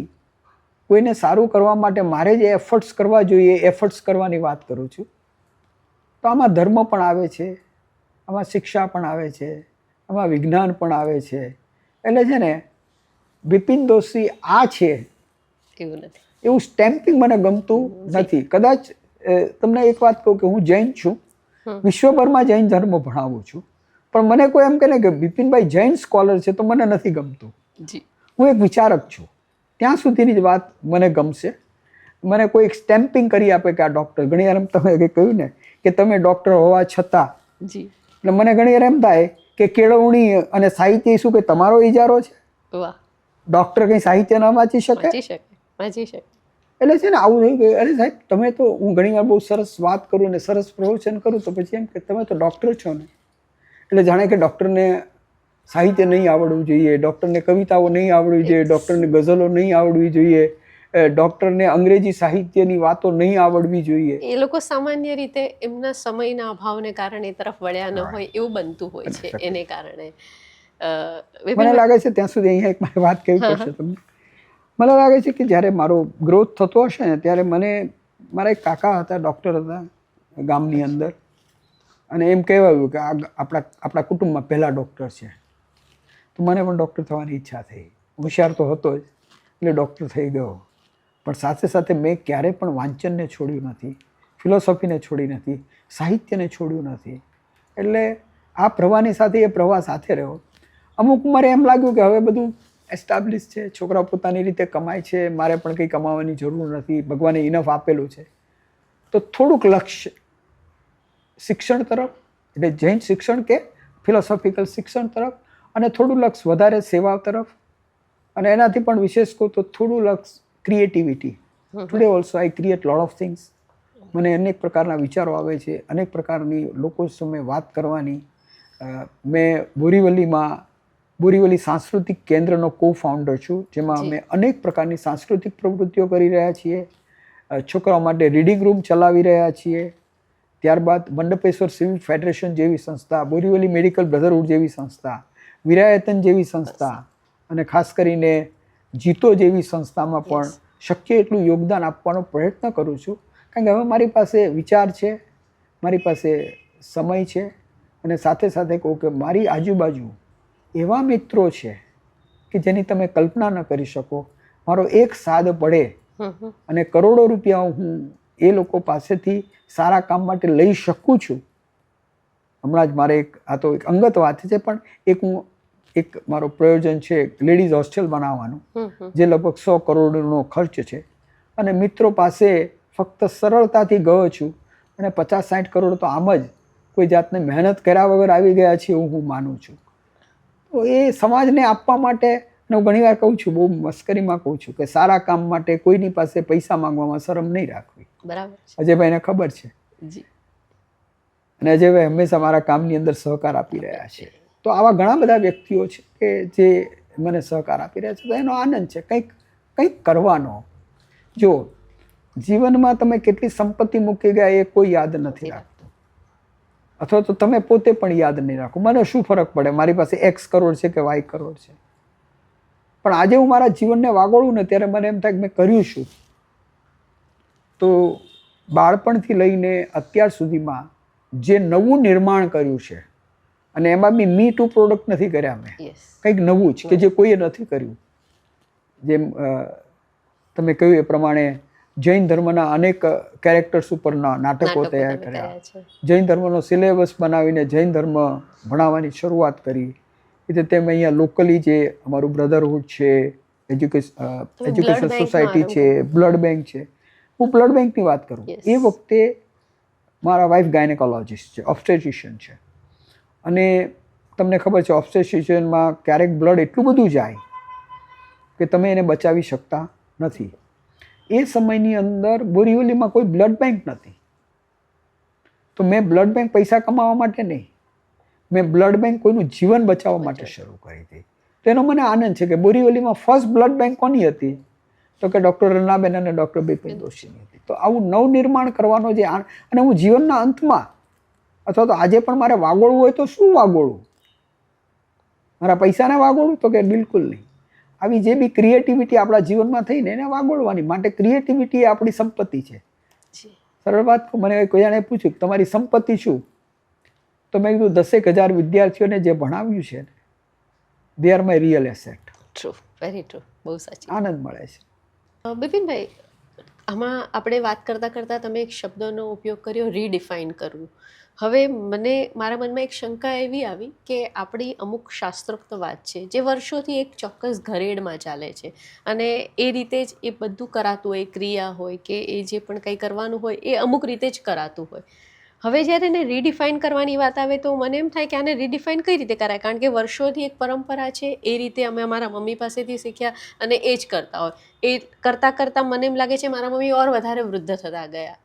કોઈને સારું કરવા માટે મારે જે એફર્ટ્સ કરવા જોઈએ એફર્ટ્સ કરવાની વાત કરું છું. તો આમાં ધર્મ પણ આવે છે, આમાં શિક્ષા પણ આવે છે, આમાં વિજ્ઞાન પણ આવે છે. એટલે છે ને બિપિન દોશી આ છે એવું નથી. એવું સ્ટેમ્પિંગ મને ગમતું નથી. કદાચ તમને એક વાત કહું કે હું જૈન છું, વિશ્વભરમાં જૈન ધર્મ ભણાવું છું, પણ મને કોઈ એમ કહે ને કે બિપિનભાઈ જૈન સ્કોલર છે તો મને નથી ગમતું. હું એક વિચારક છું, ત્યાં સુધીની જ વાત મને ગમશે. મને કોઈ એક સ્ટેમ્પિંગ કરી આપે કે આ ડૉક્ટર. ઘણી વાર તમે કહ્યું ને કે તમે ડૉક્ટર હોવા છતાં, એટલે મને ઘણી વાર એમ થાય કે કેળવણી અને સાહિત્ય શું કે તમારો ઇજારો છે? ડૉક્ટર કંઈ સાહિત્ય ન વાંચી શકે? એટલે છે ને આવું થઈ ગયું. અરે સાહેબ તમે તો, હું ઘણી વાર બહુ સરસ વાત કરું ને સરસ પ્રવચન કરું તો પછી એમ કે તમે તો ડૉક્ટર છો ને, એટલે જાણે કે ડૉક્ટરને સાહિત્ય નહીં આવડવું જોઈએ, ડૉક્ટરને કવિતાઓ નહીં આવડવી જોઈએ, ડૉક્ટરને ગઝલો નહીં આવડવી જોઈએ, ડૉક્ટરને અંગ્રેજી સાહિત્યની વાતો નહીં આવડવી જોઈએ. એ લોકો સામાન્ય રીતે એમના સમયના અભાવને કારણે એ તરફ વળ્યા ન હોય એવું બનતું હોય છે. એને કારણે મને લાગે છે ત્યાં સુધી અહીંયા એક મારી વાત કહેવી પડશે તમને. મને લાગે છે કે જ્યારે મારો ગ્રોથ થતો હશે ને ત્યારે મને, મારા એક કાકા હતા, ડૉક્ટર હતા ગામની અંદર, અને એમ કહેવાયું કે આપણા કુટુંબમાં પહેલા ડૉક્ટર છે. તો મને પણ ડૉક્ટર થવાની ઈચ્છા થઈ. હોશિયાર તો હતો જ, એટલે ડૉક્ટર થઈ ગયો. પણ સાથે સાથે મેં ક્યારેય પણ વાંચનને છોડ્યું નથી, ફિલોસોફીને છોડી નથી, સાહિત્યને છોડ્યું નથી. એટલે આ પ્રવાહની સાથે એ પ્રવાહ સાથે રહ્યો. અમુક મારે એમ લાગ્યું કે હવે બધું એસ્ટાબ્લિશ છે, છોકરા પોતાની રીતે કમાય છે, મારે પણ કંઈ કમાવાની જરૂર નથી, ભગવાને ઇનફ આપેલું છે. તો થોડુંક લક્ષ્ય શિક્ષણ તરફ, એટલે જૈન શિક્ષણ કે ફિલોસોફિકલ શિક્ષણ તરફ, અને થોડું લક્ષ વધારે સેવા તરફ, અને એનાથી પણ વિશેષ કહું તો થોડું લક્ષ creativity. Today also I create lot of things. મને અનેક પ્રકારના વિચારો આવે છે, અનેક પ્રકારની લોકો સામે વાત કરવાની. મેં બોરીવલી સાંસ્કૃતિક કેન્દ્રનો કો ફાઉન્ડર છું, જેમાં અમે અનેક પ્રકારની સાંસ્કૃતિક પ્રવૃત્તિઓ કરી રહ્યા છીએ. છોકરાઓ માટે રીડિંગ રૂમ ચલાવી રહ્યા છીએ. ત્યારબાદ મંડપેશ્વર સિવિલ ફેડરેશન જેવી સંસ્થા, બોરીવલી મેડિકલ બ્રધરહુડ જેવી સંસ્થા, વિરાયતન જેવી સંસ્થા, અને ખાસ કરીને જીતો જેવી સંસ્થામાં પણ શક્ય એટલું યોગદાન આપવાનો પ્રયત્ન કરું છું. કારણ કે હવે મારી પાસે વિચાર છે, મારી પાસે સમય છે, અને સાથે સાથે કહું કે મારી આજુબાજુ એવા મિત્રો છે કે જેની તમે કલ્પના ન કરી શકો. મારો એક સાદ પડે અને કરોડો રૂપિયા હું એ લોકો પાસેથી સારા કામ માટે લઈ શકું છું. હમણાં જ મારે આ તો એક અંગત વાત છે, પણ એક મારો પ્રયોજન છે લેડીઝ હોસ્ટેલ બનાવવાનું, જે લગભગ 100 કરોડનો ખર્ચ છે, અને મિત્રો પાસે ફક્ત સરળતાથી ગયો છું, અને 50-60 કરોડ તો આમ જ કોઈ જાતને મહેનત કર્યા વગર આવી ગયા છે એવું હું માનું છું. તો એ સમાજને આપવા માટે, હું ઘણી વાર કહું છું, બહુ મસ્કરીમાં કહું છું કે સારા કામ માટે કોઈની પાસે પૈસા માંગવામાં શરમ નહીં રાખવી. બરાબર. અજયભાઈને ખબર છે, અને અજયભાઈ હંમેશા મારા કામની અંદર સહકાર આપી રહ્યા છે. તો આવા ઘણા બધા વ્યક્તિઓ છે કે જે મને સહકાર આપી રહ્યા છે. તો એનો આનંદ છે કંઈક કરવાનો. જો જીવનમાં તમે કેટલી સંપત્તિ મૂકી ગયા એ કોઈ યાદ નથી રાખતું, અથવા તો તમે પોતે પણ યાદ નહીં રાખો. મને શું ફરક પડે મારી પાસે X કરોડ છે કે Y કરોડ છે? પણ આજે હું મારા જીવનને વાગોળું ને ત્યારે મને એમ થાય કે મેં કર્યું શું. તો બાળપણથી લઈને અત્યાર સુધીમાં જે નવું નિર્માણ કર્યું છે, અને એમાં બી મી ટુ પ્રોડક્ટ નથી કર્યા મેં, કંઈક નવું જ કે જે કોઈએ નથી કર્યું. જેમ તમે કહ્યું એ પ્રમાણે જૈન ધર્મના અનેક કેરેક્ટર્સ ઉપરના નાટકો તૈયાર કર્યા, જૈન ધર્મનો સિલેબસ બનાવીને જૈન ધર્મ ભણાવવાની શરૂઆત કરી. એટલે તેમ અહીંયા લોકલી જે અમારું બ્રધરહુડ છે, એજ્યુકેશન સોસાયટી છે, બ્લડ બેંક છે. હું બ્લડ બેંકની વાત કરું, એ વખતે મારા વાઇફ ગાયનેકોલોજીસ્ટ છે, ઓબ્સ્ટેટ્રિશિયન છે, અને તમને ખબર છે ઓબ્સ્ટેટ્રિશિયનમાં ક્યારેક બ્લડ એટલું બધું જાય કે તમે એને બચાવી શકતા નથી. એ સમયની અંદર બોરીવલીમાં કોઈ બ્લડ બેંક નથી. તો મેં બ્લડ બેંક પૈસા કમાવા માટે નહીં, મેં બ્લડ બેંક કોઈનું જીવન બચાવવા માટે શરૂ કરી હતી. તો એનો મને આનંદ છે કે બોરીવલીમાં ફર્સ્ટ બ્લડ બેંક કોની હતી? તો કે ડૉક્ટર રનાબેન અને ડૉક્ટર બિપિન દોશીની હતી. તો આવું નવનિર્માણ કરવાનો જે અને હું જીવનના અંતમાં અથવા તો આજે પણ મારે વાગોળવું હોય તો શું વાગોળવું? મારા પૈસાને વાગોળવું? તો કે બિલકુલ નહીં. આવી જે બી ક્રિએટિવિટી આપણા જીવનમાં થઈને એને વાગોળવાની. માટે ક્રિએટિવિટી એ આપણી સંપત્તિ છે. સરળ વાત કહું, મને કોઈ જણે પૂછ્યું તમારી સંપત્તિ શું? તો મેં કીધું 10,000 વિદ્યાર્થીઓને જે ભણાવ્યું છે they are my real asset. True, very true, બહુ સાચી. આનંદ મળે છે. બિપિનભાઈ, આમાં આપણે વાત કરતાં કરતાં તમે એક શબ્દનો ઉપયોગ કર્યો, રીડિફાઇન કરવું. હવે મારા મનમાં એક શંકા એવી આવી કે આપણી અમુક શાસ્ત્રોક્ત વાત છે જે વર્ષોથી એક ચોક્કસ ઘરેડમાં ચાલે છે અને એ રીતે જ એ બધું કરાતું હોય, ક્રિયા હોય કે એ જે પણ કંઈ કરવાનું હોય એ અમુક રીતે જ કરાતું હોય. હવે જ્યારે એને રીડિફાઇન કરવાની વાત આવે તો મને એમ થાય કે આને રીડિફાઇન કઈ રીતે કરાય, કારણ કે વર્ષોથી એક પરંપરા છે, એ રીતે અમે અમારા મમ્મી પાસેથી શીખ્યા અને એ જ કરતા હોય. એ કરતાં કરતાં મને એમ લાગે છે મારા મમ્મી ઓર વધારે વૃદ્ધ થતા ગયા.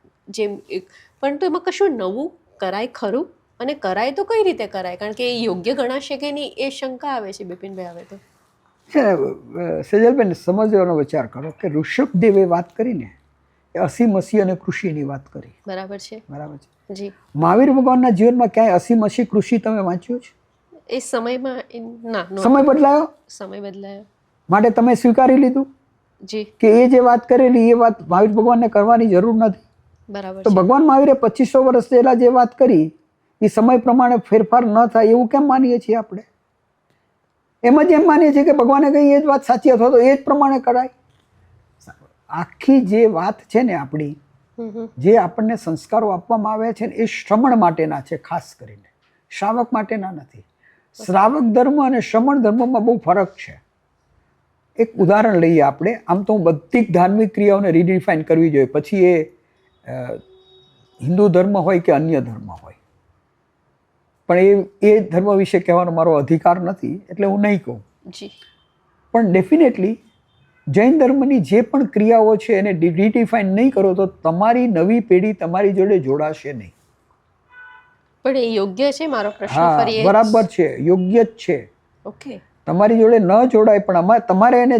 પણ તો એમાં કશું નવું કરાય ખરું? અને કરાય તો કઈ રીતે કરાય? કારણ કે એ યોગ્ય ગણાશે કે નહીં એ શંકા આવે છે બિપિનભાઈ. હવે તો સેજલબેન સમજવાનો વિચાર કરો કે ઋષભદેવે વાત કરીને એ 80-80 અને કૃષિની વાત કરી. બરાબર છે. બરાબર છે જી. મહાવીર ભગવાનના જીવનમાં ક્યાંય 80-80 કૃષિ તમે વાંચ્યું છે? એ સમયમાં ના, સમય બદલાયો, સમય બદલાયો માટે તમે સ્વીકારી લીધું જી કે એ જે વાત કરેલી એ વાત મહાવીર ભગવાનને કરવાની જરૂર નથી. બરાબર. તો ભગવાન મહાવીરે 2500 વર્ષ પહેલા જે વાત કરી એ સમય પ્રમાણે ફેરફાર ન થાય એવું કેમ માનીએ છીએ આપણે? એમ જ એમ માનીએ છીએ કે ભગવાને કહી એ જ વાત સાચી અથવા તો એ જ પ્રમાણે કરાય. આખી જે વાત છે ને આપણી, જે આપણને સંસ્કારો આપવામાં આવ્યા છે ને એ શ્રમણ માટેના છે, ખાસ કરીને શ્રાવક માટેના નથી. શ્રાવક ધર્મ અને શ્રમણ ધર્મમાં બહુ ફરક છે. એક ઉદાહરણ લઈએ આપણે. આમ તો બધી જ ધાર્મિક ક્રિયાઓને રીડિફાઇન કરવી જોઈએ, પછી એ હિન્દુ ધર્મ હોય કે અન્ય ધર્મ હોય. પણ એ ધર્મ વિશે કહેવાનો મારો અધિકાર નથી એટલે હું નહીં કહું. પણ ડેફિનેટલી જૈન ધર્મની જે પણ ક્રિયાઓ છે એને રીડિફાઇન નહીં કરો તો તમારી નવી પેઢી તમારી જોડે જોડાશે નહીં. પણ એ યોગ્ય છે? મારો પ્રશ્ન ફરી બરાબર છે, યોગ્ય જ છે. ઓકે. તમારી જોડે ન જોડાય પણ તમારે એને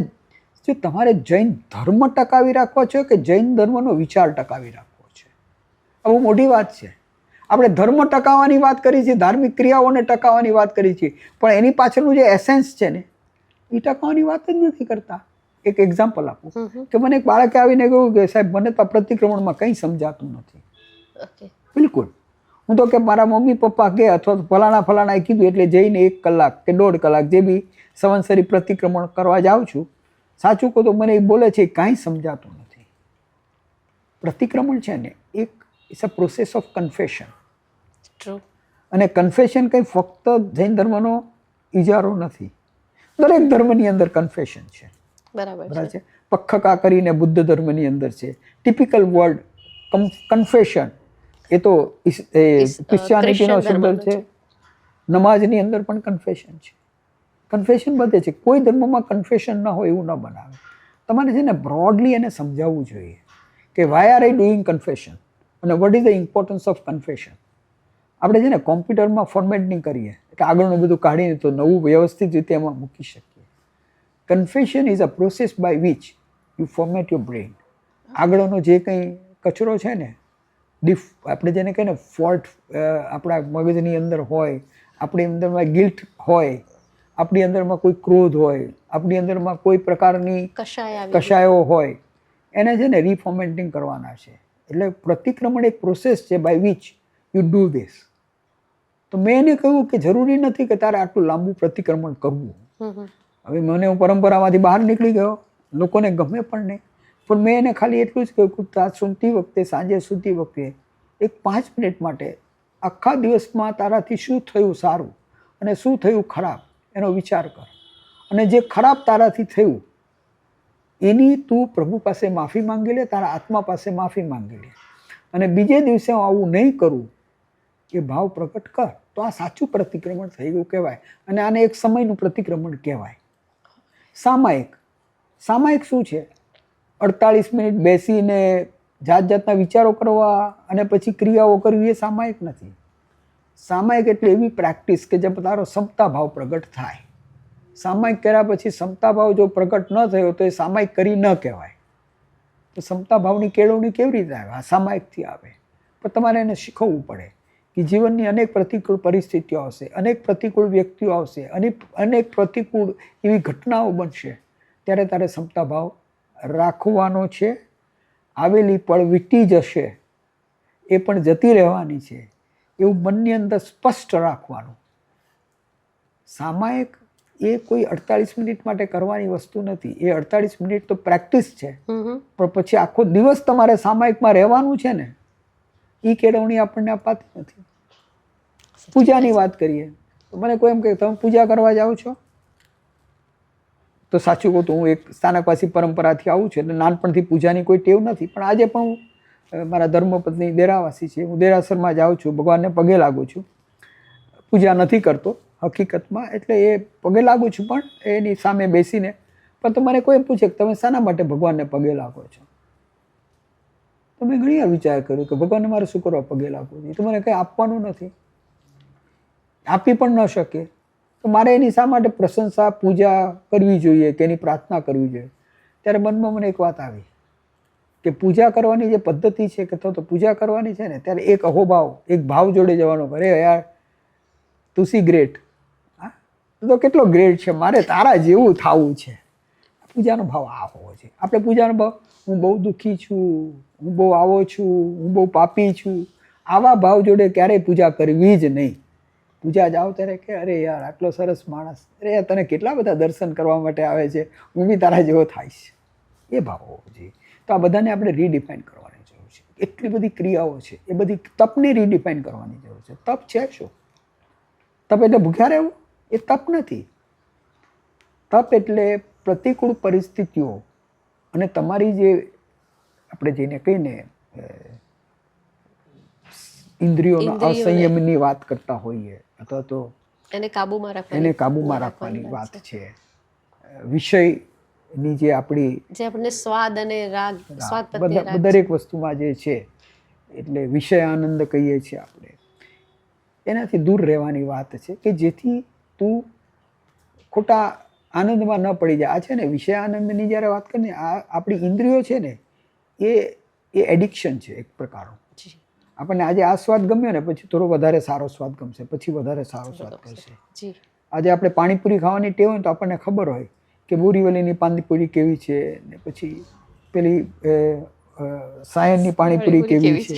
જો તમારે જૈન ધર્મ ટકાવી રાખવો છે કે જૈન ધર્મનો વિચાર ટકાવી રાખવો છે, આ બહુ મોટી વાત છે. આપણે ધર્મ ટકાવવાની વાત કરી છે, ધાર્મિક ક્રિયાઓને ટકાવવાની વાત કરી છે, પણ એની પાછળનું જે એસેન્સ છે ને એ ટકાવવાની વાત જ નથી કરતા. એક એક્ઝામ્પલ આપું કે મને એક બાળકે આવીને કહ્યું કે સાહેબ મને તો પ્રતિક્રમણમાં કંઈ સમજાતું નથી. બિલકુલ. હું તો કે મારા મમ્મી પપ્પા કે અથવા તો ફલાણાએ કીધું એટલે જઈને 1 કલાક કે 1.5 કલાક જે બી સંવત્સરી પ્રતિક્રમણ કરવા જાઉં છું, સાચું કહું તો મને એ બોલે છે કાંઈ સમજાતું નથી. પ્રતિક્રમણ છે ને એક it's a process of confession. અને કન્ફેશન કંઈ ફક્ત જૈન ધર્મનો ઇજારો નથી, દરેક ધર્મની અંદર કન્ફેશન છે. બરાબર છે. પખકા કરીને બુદ્ધ ધર્મની અંદર છે. ટિપિકલ વર્ડ કન્ફેશન એ તો ક્રિશ્ચિયાનિટીનો શબ્દ છે. નમાઝની અંદર પણ કન્ફેશન છે. કન્ફેશન બધે છે. કોઈ ધર્મમાં કન્ફેશન ન હોય એવું ન બનાવે. તમારે છે ને બ્રોડલી એને સમજાવવું જોઈએ કે why are I doing confession અને what is the importance of confession. આપણે છે ને કોમ્પ્યુટરમાં ફોર્મેટ નહીં કરીએ કે આગળનું બધું કાઢીને તો નવું વ્યવસ્થિત રીતે એમાં મૂકી શકીએ. Confession is a process by which you format your brain. આગળનો જે કંઈ કચરો છે ને આપણે જેને કહીએ ને ફોલ્ટ આપણા મગજની અંદર હોય, આપણી અંદરમાં ગિલ્ટ હોય, આપણી અંદરમાં કોઈ ક્રોધ હોય, આપણી અંદરમાં કોઈ પ્રકારની કશાયો હોય, એને છે ને રીફોર્મેટિંગ કરવાના છે. એટલે પ્રતિક્રમણ એક પ્રોસેસ છે by which you do this. તો મેં એને કહ્યું કે જરૂરી નથી કે તારે આટલું લાંબુ પ્રતિક્રમણ કરવું. હવે મને હું પરંપરામાંથી બહાર નીકળી ગયો, લોકોને ગમે પણ નહીં, પણ મેં એને ખાલી એટલું જ કહ્યું કે સૂતી વખતે, સાંજે સૂતી વખતે એક 5 મિનિટ માટે આખા દિવસમાં તારાથી શું થયું સારું અને શું થયું ખરાબ એનો વિચાર કર. અને જે ખરાબ તારાથી થયું એની તું પ્રભુ પાસે માફી માંગી લે, તારા આત્મા પાસે માફી માંગી લે, અને બીજે દિવસે હું આવું નહીં કરું એ ભાવ પ્રગટ કર. તો આ સાચું પ્રતિક્રમણ થઈ ગયું કહેવાય. અને આને એક સમયનું પ્રતિક્રમણ કહેવાય. સામાયિક શું છે? 48 મિનિટ બેસીને જાતના વિચારો કરવા અને પછી ક્રિયાઓ કરવી એ સામાયિક નથી. સામાયિક એટલે એવી પ્રેક્ટિસ કે જે તારો ક્ષમતા ભાવ પ્રગટ થાય. સામાયિક કર્યા પછી ક્ષમતા ભાવ જો પ્રગટ ન થયો તો એ સામાયિક કરી ન કહેવાય. તો ક્ષમતા ભાવની કેળવણી કેવી રીતે આવે? આ સામાયિકથી આવે. પણ તમારે એને શીખવવું પડે કે જીવનની અનેક પ્રતિકૂળ પરિસ્થિતિઓ આવશે, અનેક પ્રતિકૂળ વ્યક્તિઓ આવશે, અનેક પ્રતિકૂળ એવી ઘટનાઓ બનશે, ત્યારે તારે ક્ષમતા ભાવ રાખવાનો છે. આવેલી પળ વીતી જશે, એ પણ જતી રહેવાની છે, એવું મનની અંદર સ્પષ્ટ રાખવાનું. સામાયિક એ કોઈ 48 મિનિટ માટે કરવાની વસ્તુ નથી. એ 48 મિનિટ તો પ્રેક્ટિસ છે, પણ પછી આખો દિવસ તમારે સામાયિકમાં રહેવાનું છે ને, એ કેળવણી આપણને અપાતી નથી. પૂજાની વાત કરીએ તો મને કોઈ એમ કે તમે પૂજા કરવા જાઓ છો? તો સાચું કહું તો હું એક સ્થાનકવાસી પરંપરાથી આવું છું, એટલે નાનપણથી પૂજાની કોઈ ટેવ નથી. પણ આજે પણ હું મારા ધર્મપત્ની દેરાવાસી છે, હું દેરાસરમાં જાઉં છું, ભગવાનને પગે લાગું છું. પૂજા નથી કરતો હકીકતમાં, એટલે એ પગે લાગું છું પણ એની સામે બેસીને. પણ તો મને કોઈ એમ પૂછે કે તમે શાના માટે ભગવાનને પગે લાગો છો? તો મેં ઘણી વાર વિચાર કર્યો કે ભગવાનને મારે શું કરવા પગે લાગવું? એ તો મને કંઈ આપવાનું નથી, આપી પણ ન શકે, તો મારે એની શા માટે પ્રશંસા પૂજા કરવી જોઈએ કે એની પ્રાર્થના કરવી જોઈએ? ત્યારે મનમાં મને એક વાત આવી કે પૂજા કરવાની જે પદ્ધતિ છે, કે તો પૂજા કરવાની છે ને, ત્યારે એક અહોભાવ, એક ભાવ જોડે જવાનો. અરે યાર તું સી ગ્રેટ, હા તું તો કેટલો ગ્રેટ છે, મારે તારા જેવું થવું છે. પૂજાનો ભાવ આ હોવો છે. આપણે પૂજાનો ભાવ હું બહુ દુઃખી છું, હું બહુ આવો છું, હું બહુ પાપી છું, આવા ભાવ જોડે ક્યારેય પૂજા કરવી જ નહીં. પૂજા જાઓ ત્યારે કે અરે યાર આટલો સરસ માણસ, અરે યાર તને કેટલા બધા દર્શન કરવા માટે આવે છે, હું બી તારા જેવો થાઈશ. એ ભાવ હોવો જોઈએ. તો આ બધાને આપણે રીડિફાઈન કરવાની જરૂર છે. એટલી બધી ક્રિયાઓ છે, એ બધી તપને રીડિફાઈન કરવાની જરૂર છે. તપ છે શું? તપ એટલે ભૂખ્યા રહેવું? એ તપ નથી. તપ એટલે પ્રતિકૂળ પરિસ્થિતિઓ અને તમારી જે આપણે જેને કહીને ઇન્દ્રિયોનો અસંયમની વાત કરતા હોઈએ, અથવા તો એને કાબૂમાં રાખવાની વાત છે. વિષયની જે આપણી જે આપણને સ્વાદ અને રાગ, દરેક વસ્તુમાં જે છે, એટલે વિષય આનંદ કહીએ છીએ આપણે, એનાથી દૂર રહેવાની વાત છે, કે જેથી તું ખોટા આનંદમાં ન પડી જાય. આ છે ને વિષય આનંદની જ્યારે વાત કરીએ, આ આપણી ઇન્દ્રિયો છે ને, એ એડિક્શન છે એક પ્રકારનું. આપણને આજે આ સ્વાદ ગમ્યો ને, પછી થોડો વધારે સારો સ્વાદ ગમશે, પછી વધારે સારો સ્વાદ કરશે. આજે આપણે પાણીપુરી ખાવાની ટેવ હોય તો આપણને ખબર હોય કે બોરીવલીની પાણીપુરી કેવી છે, ને પછી પેલી સાયનની પાણીપુરી કેવી છે.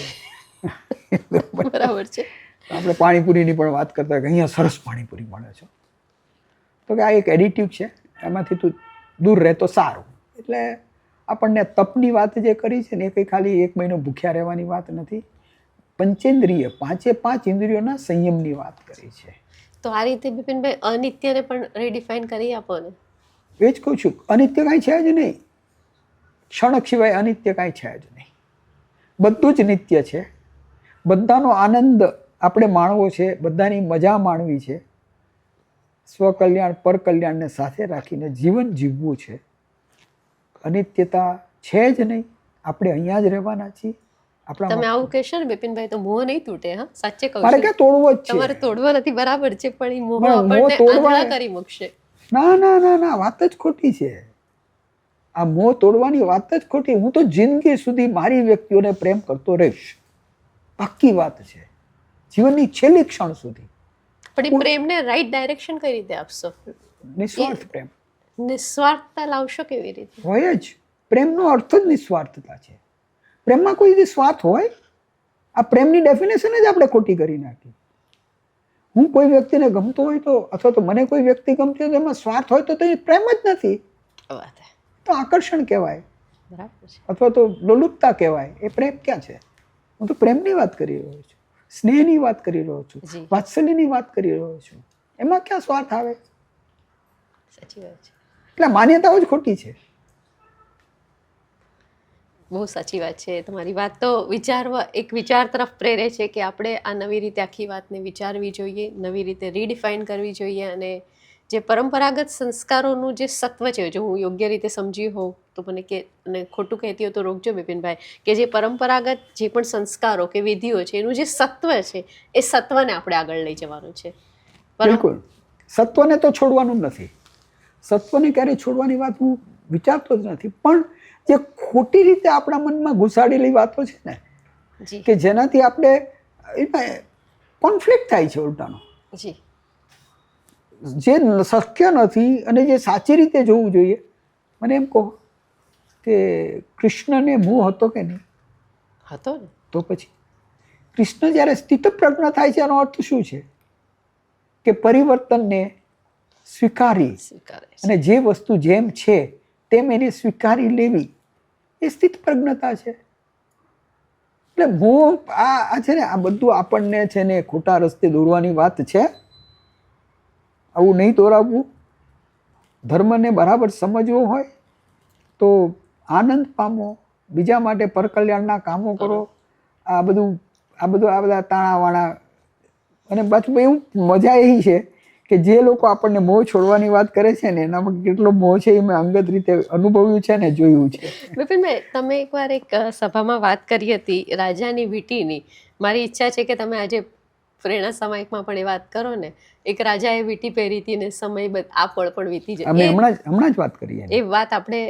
બરાબર છે. આપણે પાણીપુરીની પણ વાત કરતા કે અહીંયા સરસ પાણીપુરી મળે છે. તો કે આ એક એડિટિવ છે, એમાંથી તું દૂર રહે તો સારું. એટલે આપણને તપની વાત જે કરી છે ને, એ કંઈ ખાલી 1 મહિનો ભૂખ્યા રહેવાની વાત નથી. પંચેન્દ્રિય, 5 ઇન્દ્રિયોના સંયમની વાત કરી છે. તો આ રીતે બિપિનભાઈ અનિત્યને પણ રીડિફાઈન કરી આપો ને. એ જ કહું છું, અનિત્ય કાંઈ છે જ નહીં. ક્ષણક સિવાય અનિત્ય કાંઈ છે જ નહીં. બધું જ નિત્ય છે. બધાનો આનંદ આપણે માણવો છે, બધાની મજા માણવી છે, સ્વકલ્યાણ પરકલ્યાણને સાથે રાખીને જીવન જીવવું છે. અનિત્યતા છે જ નહીં. આપણે અહીંયા જ રહેવાના છીએ. તમે આવું કહેશો ને બિપિનભાઈ તો મોહ નહીં તૂટે. હા સાચે કહું મારે ક્યાં તોડવો જ છે? તમારે તોડવો નથી, બરાબર છે, પણ એ મોહ આપણને આંધળા કરી મૂકશે. ના ના ના ના, વાત જ ખોટી છે. આ મોહ તોડવાની વાત જ ખોટી. હું તો જિંદગી સુધી મારી વ્યક્તિઓને પ્રેમ કરતો રહીશ, પાક્કી વાત છે, જીવનની છેલ્લી ક્ષણ સુધી. પણ એ પ્રેમને રાઈટ ડાયરેક્શન કઈ રીતે આપશો? નિસ્વાર્થ પ્રેમ. નિસ્વાર્થતા લાવશો કેવી રીતે? હોય જ. પ્રેમનો અર્થ જ નિસ્વાર્થતા છે. પ્રેમમાં કોઈ સ્વાર્થ હોય? આ પ્રેમની ડેફિનેશન જ આપણે ખોટી કરી નાખી. હું કોઈ વ્યક્તિને ગમતો હોય તો, અથવા તો મને કોઈ વ્યક્તિ ગમતી હોય તો એમાં સ્વાર્થ હોય તો એ પ્રેમ જ નથી. તો આકર્ષણ કહેવાય, અથવા તો લોલુપતા કહેવાય. એ પ્રેમ ક્યાં છે? હું તો પ્રેમની વાત કરી રહ્યો છું, સ્નેહની વાત કરી રહ્યો છું, વાત્સલ્યની વાત કરી રહ્યો છું. એમાં ક્યાં સ્વાર્થ આવે? સાચી વાત છે. એટલે માન્યતાઓ જ ખોટી છે. બહુ સાચી વાત છે તમારી. વાત તો એક વિચાર તરફ પ્રેરે છે કે આપણે આ નવી રીતે આખી વાતને વિચારવી જોઈએ, નવી રીતે રીડિફાઈન કરવી જોઈએ, અને જે પરંપરાગત સંસ્કારોનું જે સત્વ છે, જો હું યોગ્ય રીતે સમજી હોઉં તો મને કે, અને ખોટું કહેતી હોય તો રોકજો બિપિનભાઈ, કે જે પરંપરાગત જે પણ સંસ્કારો કે વિધિઓ છે, એનું જે સત્વ છે, એ સત્વને આપણે આગળ લઈ જવાનું છે. બિલકુલ. સત્વને તો છોડવાનું નથી. સત્વને ક્યારેય છોડવાની વાત હું વિચારતો જ નથી, પણ જે ખોટી રીતે આપણા મનમાં ઘુસાડેલી વાતો છે ને, જી કે જેનાથી આપણે કોન્ફ્લિક્ટ થાય છે ઉલટાનો, જી જે શક્ય નથી અને જે સાચી રીતે જોવું જોઈએ. મને એમ કહો કે કૃષ્ણને મોહ હતો કે નહીં? હતો ને. તો પછી કૃષ્ણ જ્યારે સ્થિતપ્રજ્ઞ થાય છે એનો અર્થ શું છે? કે પરિવર્તનને સ્વીકારી સ્વીકારે છે. અને જે વસ્તુ જેમ છે તેમ એને સ્વીકારી લેવી એ સ્થિતપ્રજ્ઞતા છે. એટલે મોહ આ છે ને, આ બધું આપણને છે ને ખોટા રસ્તે દોરવાની વાત છે. આવું નહીં દોરાવવું. ધર્મને બરાબર સમજવો હોય તો આનંદ પામો, બીજા માટે પરકલ્યાણના કામો કરો. આ બધા તાણાવાણા અને પાછું એવું મજા એ છે કે જે લોકો આપણને મોહ છોડવાની વાત કરે છે ને એનામાં કેટલો મોહ છે એ મેં અંગત રીતે અનુભવ્યું છે ને જોયું છે. બિપિનભાઈ, તમે એકવાર એક સભામાં વાત કરી હતી રાજાની વીંટીની. મારી ઈચ્છા છે કે તમે આજે પ્રેરણા સામાયિકમાં પણ એ વાત કરો ને. એક રાજાએ વીંટી પહેરી હતી ને સમય આ પળ પણ વીતી અમે જાય. હમણાં જ વાત કરીએ, એ વાત આપણે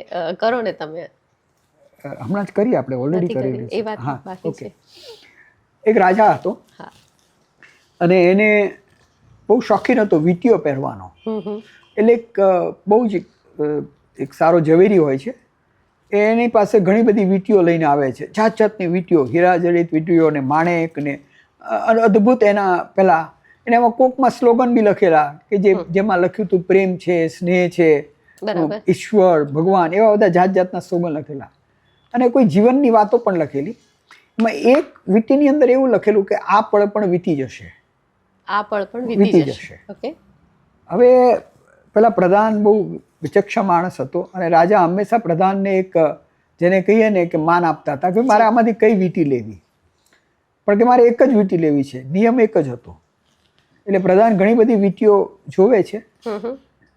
કરો ને તમે. હમણાં જ કરી, આપણે ઓલરેડી નથી કરી કરેલી એ છે. વાત હા, બાકી ઓકે. છે. એક રાજા હતો હા. અને એને બહુ શોખીન હતો વીંટીઓ પહેરવાનો. એટલે બહુ જ એક સારો ઝવેરી હોય છે, એની પાસે ઘણી બધી વીંટીઓ લઈને આવે છે, જાત જાતની વીંટીઓ, હીરાજડિત વીંટીઓ ને માણેક ને અદ્ભુત. એના પેલા એને એમાં કોકમાં સ્લોગન બી લખેલા કે જેમાં લખ્યું હતું પ્રેમ છે, સ્નેહ છે, બરાબર. ઈશ્વર, ભગવાન, એવા બધા જાત જાતના સ્લોગન લખેલા અને કોઈ જીવનની વાતો પણ લખેલી. એમાં એક વીંટીની અંદર એવું લખેલું કે આ પળ પણ વીતી જશે. આ પળ પણ વીતી જશે. ઓકે. હવે પેલા પ્રધાન બહુ વિચક્ષણ માણસ હતો અને રાજા હંમેશા પ્રધાનને એક જેને કહીએ ને કે માન આપતા હતા કે મારે આમાંથી કઈ વીંટી લેવી, પણ કે મારે એક જ વીંટી લેવી છે, નિયમ એક જ હતો. એટલે પ્રધાન ઘણી બધી વીંટીઓ જોવે છે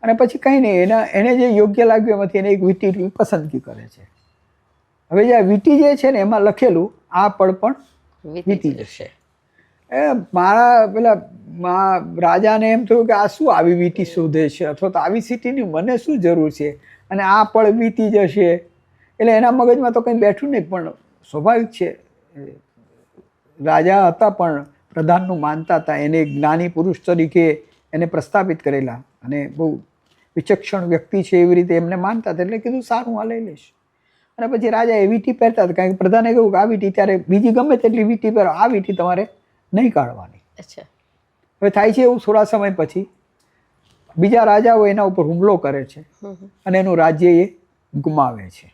અને પછી કંઈ નહીં, એને જે યોગ્ય લાગ્યું એમાંથી એને એક વીંટી પસંદગી કરે છે. હવે જે આ વીંટી જે છે ને એમાં લખેલું આ પળ પણ વીતી જશે. મારા પેલા રાજાને એમ થયું કે આ શું આવી વીંટી શોધે છે, અથવા તો આવી સિટીની મને શું જરૂર છે અને આ પળ વીતી જશે. એટલે એના મગજમાં તો કંઈ બેઠું નહીં, પણ સ્વાભાવિક છે, રાજા હતા પણ પ્રધાનનું માનતા હતા. એને એક જ્ઞાની પુરુષ તરીકે એને પ્રસ્થાપિત કરેલા અને બહુ વિચક્ષણ વ્યક્તિ છે એવી રીતે એમને માનતા હતા. એટલે કીધું સારું, આ લઈ લઈશ. અને પછી રાજા એ વીંટી પહેરતા હતા, કારણ કે પ્રધાને કહ્યું કે આ વીંટી ત્યારે બીજી ગમે તેટલી વીંટી પહેરો, આ વીંટી તમારે નહીં કાઢવાની. અચ્છા. હવે થાય છે એવું, થોડા સમય પછી બીજા રાજાઓ એના ઉપર હુમલો કરે છે અને એનું રાજ્ય એ ગુમાવે છે.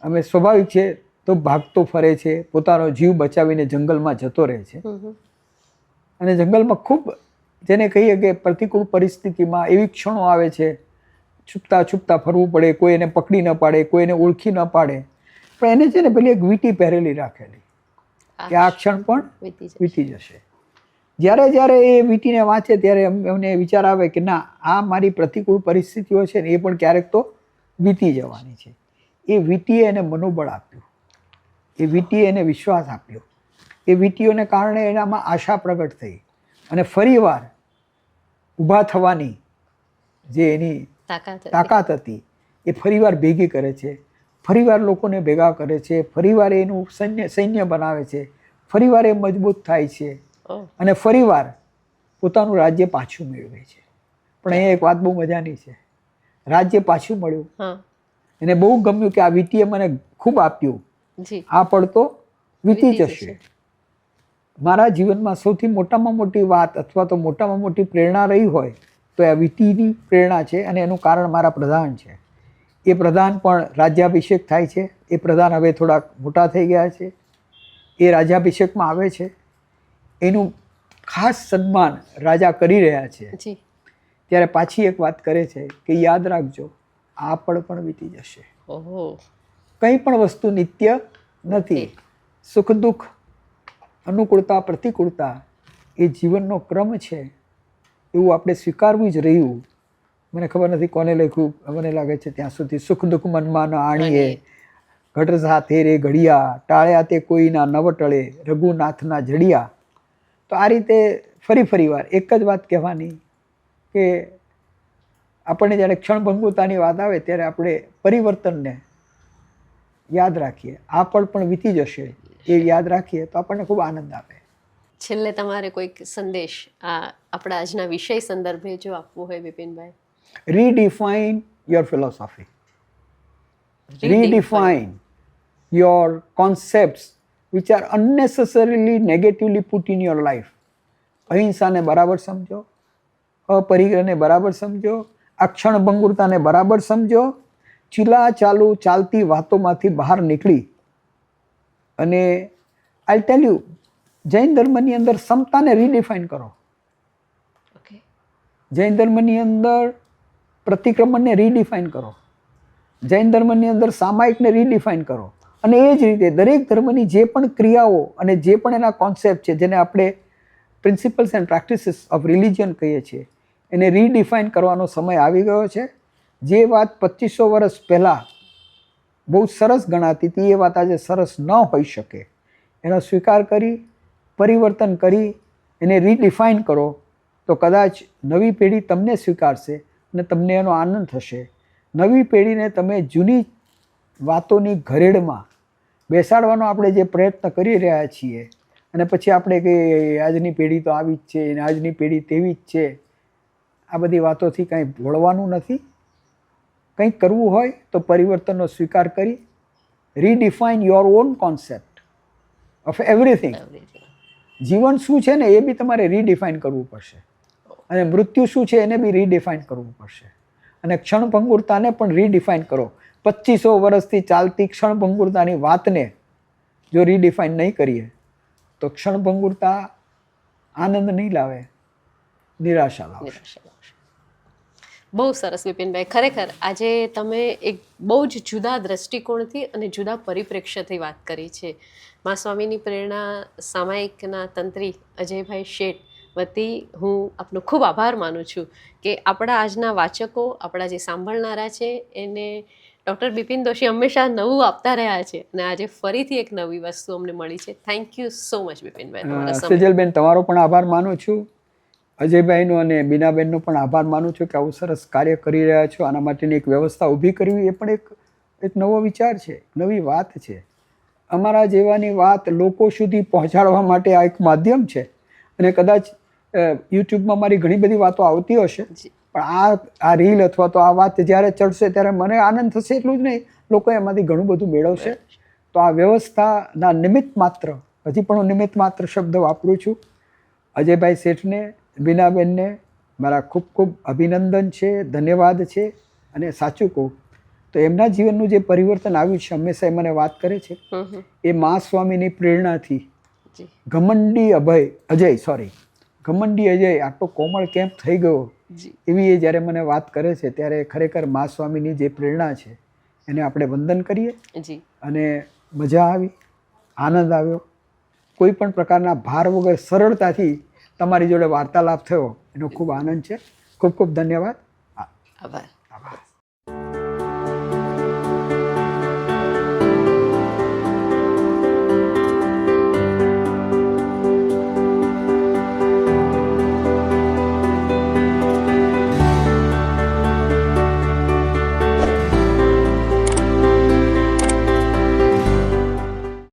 હવે સ્વાભાવિક છે તો ભાગતો ફરે છે, પોતાનો જીવ બચાવીને જંગલમાં જતો રહે છે અને જંગલમાં ખૂબ જેને કહીએ કે પ્રતિકૂળ પરિસ્થિતિમાં એવી ક્ષણો આવે છે, છુપતા છુપતા ફરવું પડે, કોઈ એને પકડી ન પાડે, કોઈ એને ઓળખી ન પાડે, પણ એને છે ને પેલી એક વીંટી પહેરેલી રાખેલી કે આ ક્ષણ પણ વીતી જશે. જ્યારે જ્યારે એ વીંટીને વાંચે ત્યારે એમને વિચાર આવે કે ના, આ મારી પ્રતિકૂળ પરિસ્થિતિઓ છે ને એ પણ ક્યારેક તો વીતી જવાની છે. એ વીંટીએ એને મનોબળ આપ્યું, એ વીંટીએ એને વિશ્વાસ આપ્યો, એ વીંટીઓને કારણે એનામાં આશા પ્રગટ થઈ અને ફરીવાર ઊભા થવાની જે એની તાકાત હતી એ ફરીવાર ભેગી કરે છે, ફરીવાર લોકોને ભેગા કરે છે, ફરીવાર એનું સૈન્ય બનાવે છે, ફરીવાર એ મજબૂત થાય છે અને ફરીવાર પોતાનું રાજ્ય પાછું મેળવે છે. પણ એ એક વાત બહુ મજાની છે, રાજ્ય પાછું મળ્યું, એને બહુ ગમ્યું કે આ વીંટીએ મને ખૂબ આપ્યું, આ પળ તો વીતી જશે. મારા જીવનમાં સૌથી મોટામાં મોટી વાત અથવા તો મોટામાં મોટી પ્રેરણા રહી હોય તો આ વીંટીની પ્રેરણા છે અને એનું કારણ મારા પ્રધાન છે. એ પ્રધાન પણ રાજ્યાભિષેક થાય છે. એ પ્રધાન હવે થોડાક મોટા થઈ ગયા છે, એ રાજ્યાભિષેકમાં આવે છે, એનું ખાસ સન્માન રાજા કરી રહ્યા છે. ત્યારે પાછી એક વાત કરે છે કે યાદ રાખજો, આ પળ પણ વીતી જશે. કંઈ પણ વસ્તુ નિત્ય નથી. સુખ દુઃખ, અનુકૂળતા પ્રતિકૂળતા એ જીવનનો ક્રમ છે, એવું આપણે સ્વીકારવું જ રહ્યું. મને ખબર નથી કોને લખ્યું, મને લાગે છે ત્યાં સુધી, સુખ દુઃખ મનમાં ન આણીએ, ઘટ સાથે રે ઘડિયા, ટાળ્યા તે કોઈના નવ ટળે, રઘુનાથના જડિયા. તો આ રીતે ફરી વાર એક જ વાત કહેવાની કે આપણને જ્યારે ક્ષણભંગુરતાની વાત આવે ત્યારે આપણે પરિવર્તનને યાદ રાખીએ. આ પળ પણ વીતી જશે એ યાદ રાખીએ તો આપણને ખૂબ આનંદ આવે. છેલ્લે તમારે કોઈક સંદેશ આ આપણા આજના વિષય સંદર્ભે જો આપવો હોય બિપિનભાઈ. Redefine your philosophy. Redefine your concepts which are unnecessarily negatively put in your life. અહિંસાને બરાબર સમજો, અપરિગ્રહને બરાબર સમજો, આ ક્ષણભંગુરતાને બરાબર સમજો, ચાલુ ચાલતી વાતોમાંથી બહાર નીકળી અને આઈ ટેલ યુ, જૈન ધર્મની અંદર સમતાને રીડિફાઇન કરો. ઓકે. જૈન ધર્મની અંદર પ્રતિક્રમણને રીડિફાઇન કરો. જૈન ધર્મની અંદર સામાયિકને રીડિફાઇન કરો. અને એ જ રીતે દરેક ધર્મની જે પણ ક્રિયાઓ અને જે પણ એના કોન્સેપ્ટ છે, જેને આપણે principles and practices of religion કહીએ છીએ, એને રીડિફાઇન કરવાનો સમય આવી ગયો છે. જે વાત 2500 વર્ષ પહેલાં બહુ સરસ ગણાતી હતી એ વાત આજે સરસ ન હોઈ શકે. એનો સ્વીકાર કરી, પરિવર્તન કરી, એને રીડિફાઇન કરો તો કદાચ નવી પેઢી તમને સ્વીકારશે અને તમને એનો આનંદ થશે. નવી પેઢીને તમે જૂની વાતોની ઘરેડમાં બેસાડવાનો આપણે જે પ્રયત્ન કરી રહ્યા છીએ અને પછી આપણે કે આજની પેઢી તો આવી જ છે અને આજની પેઢી તેવી જ છે, આ બધી વાતોથી કંઈ ભોળવાનું નથી. કંઈક કરવું હોય તો પરિવર્તનનો સ્વીકાર કરી redefine your own concept of everything. જીવન શું છે ને એ બી તમારે રીડિફાઇન કરવું પડશે અને મૃત્યુ શું છે એને બી રીડિફાઇન કરવું પડશે અને ક્ષણભંગુરતાને પણ રીડિફાઇન કરો. 2500 વર્ષથી ચાલતી ક્ષણભંગુરતાની વાતને જો રીડિફાઇન નહીં કરીએ તો ક્ષણભંગુરતા આનંદ નહીં લાવે, નિરાશા લાવશે. બહુ સરસ બિપિનભાઈ, ખરેખર આજે તમે એક બહુ જ જુદા દ્રષ્ટિકોણથી અને જુદા પરિપ્રેક્ષ્યથી વાત કરી છે. મા સ્વામીની પ્રેરણા સામાયિકના તંત્રી અજયભાઈ શેઠ વતી હું આપનો ખૂબ આભાર માનું છું કે આપણા આજના વાચકો, આપણા જે સાંભળનારા છે એને ડૉક્ટર બિપિન દોશી હંમેશા નવું આપતા રહ્યા છે અને આજે ફરીથી એક નવી વસ્તુ અમને મળી છે. થેન્ક યુ સો મચ બિપિનભાઈ. સેજલબેન, તમારો પણ આભાર માનું છું. અજયભાઈનો અને બીનાબેનનો પણ આભાર માનું છું કે આવું સરસ કાર્ય કરી રહ્યા છો. આના માટેની એક વ્યવસ્થા ઊભી કરવી એ પણ એક નવો વિચાર છે, નવી વાત છે. અમારા જેવાની વાત લોકો સુધી પહોંચાડવા માટે આ એક માધ્યમ છે અને કદાચ યુટ્યુબમાં મારી ઘણી બધી વાતો આવતી હશે, પણ આ રીલ અથવા તો આ વાત જ્યારે ચડશે ત્યારે મને આનંદ થશે. એટલું જ નહીં, લોકો એમાંથી ઘણું બધું મેળવશે. તો આ વ્યવસ્થાના નિમિત્ત માત્ર, હજી પણ હું નિમિત્ત માત્ર શબ્દ વાપરું છું. અજયભાઈ શેઠને, બીનાબેનને મારા ખૂબ ખૂબ અભિનંદન છે, ધન્યવાદ છે. અને સાચું કહું તો એમના જીવનનું જે પરિવર્તન આવ્યું છે, હંમેશા એ મને વાત કરે છે, એ મા સ્વામીની પ્રેરણાથી ઘમંડી અજય આટલો કોમળ કેમ થઈ ગયો એવી એ જ્યારે મને વાત કરે છે ત્યારે ખરેખર મા સ્વામીની જે પ્રેરણા છે એને આપણે વંદન કરીએ. અને મજા આવી, આનંદ આવ્યો. કોઈ પણ પ્રકારના ભાર વગર સરળતાથી તમારી જોડે વાર્તાલાપ થયો એનો ખૂબ આનંદ છે. ખૂબ ખૂબ ધન્યવાદ. આભાર.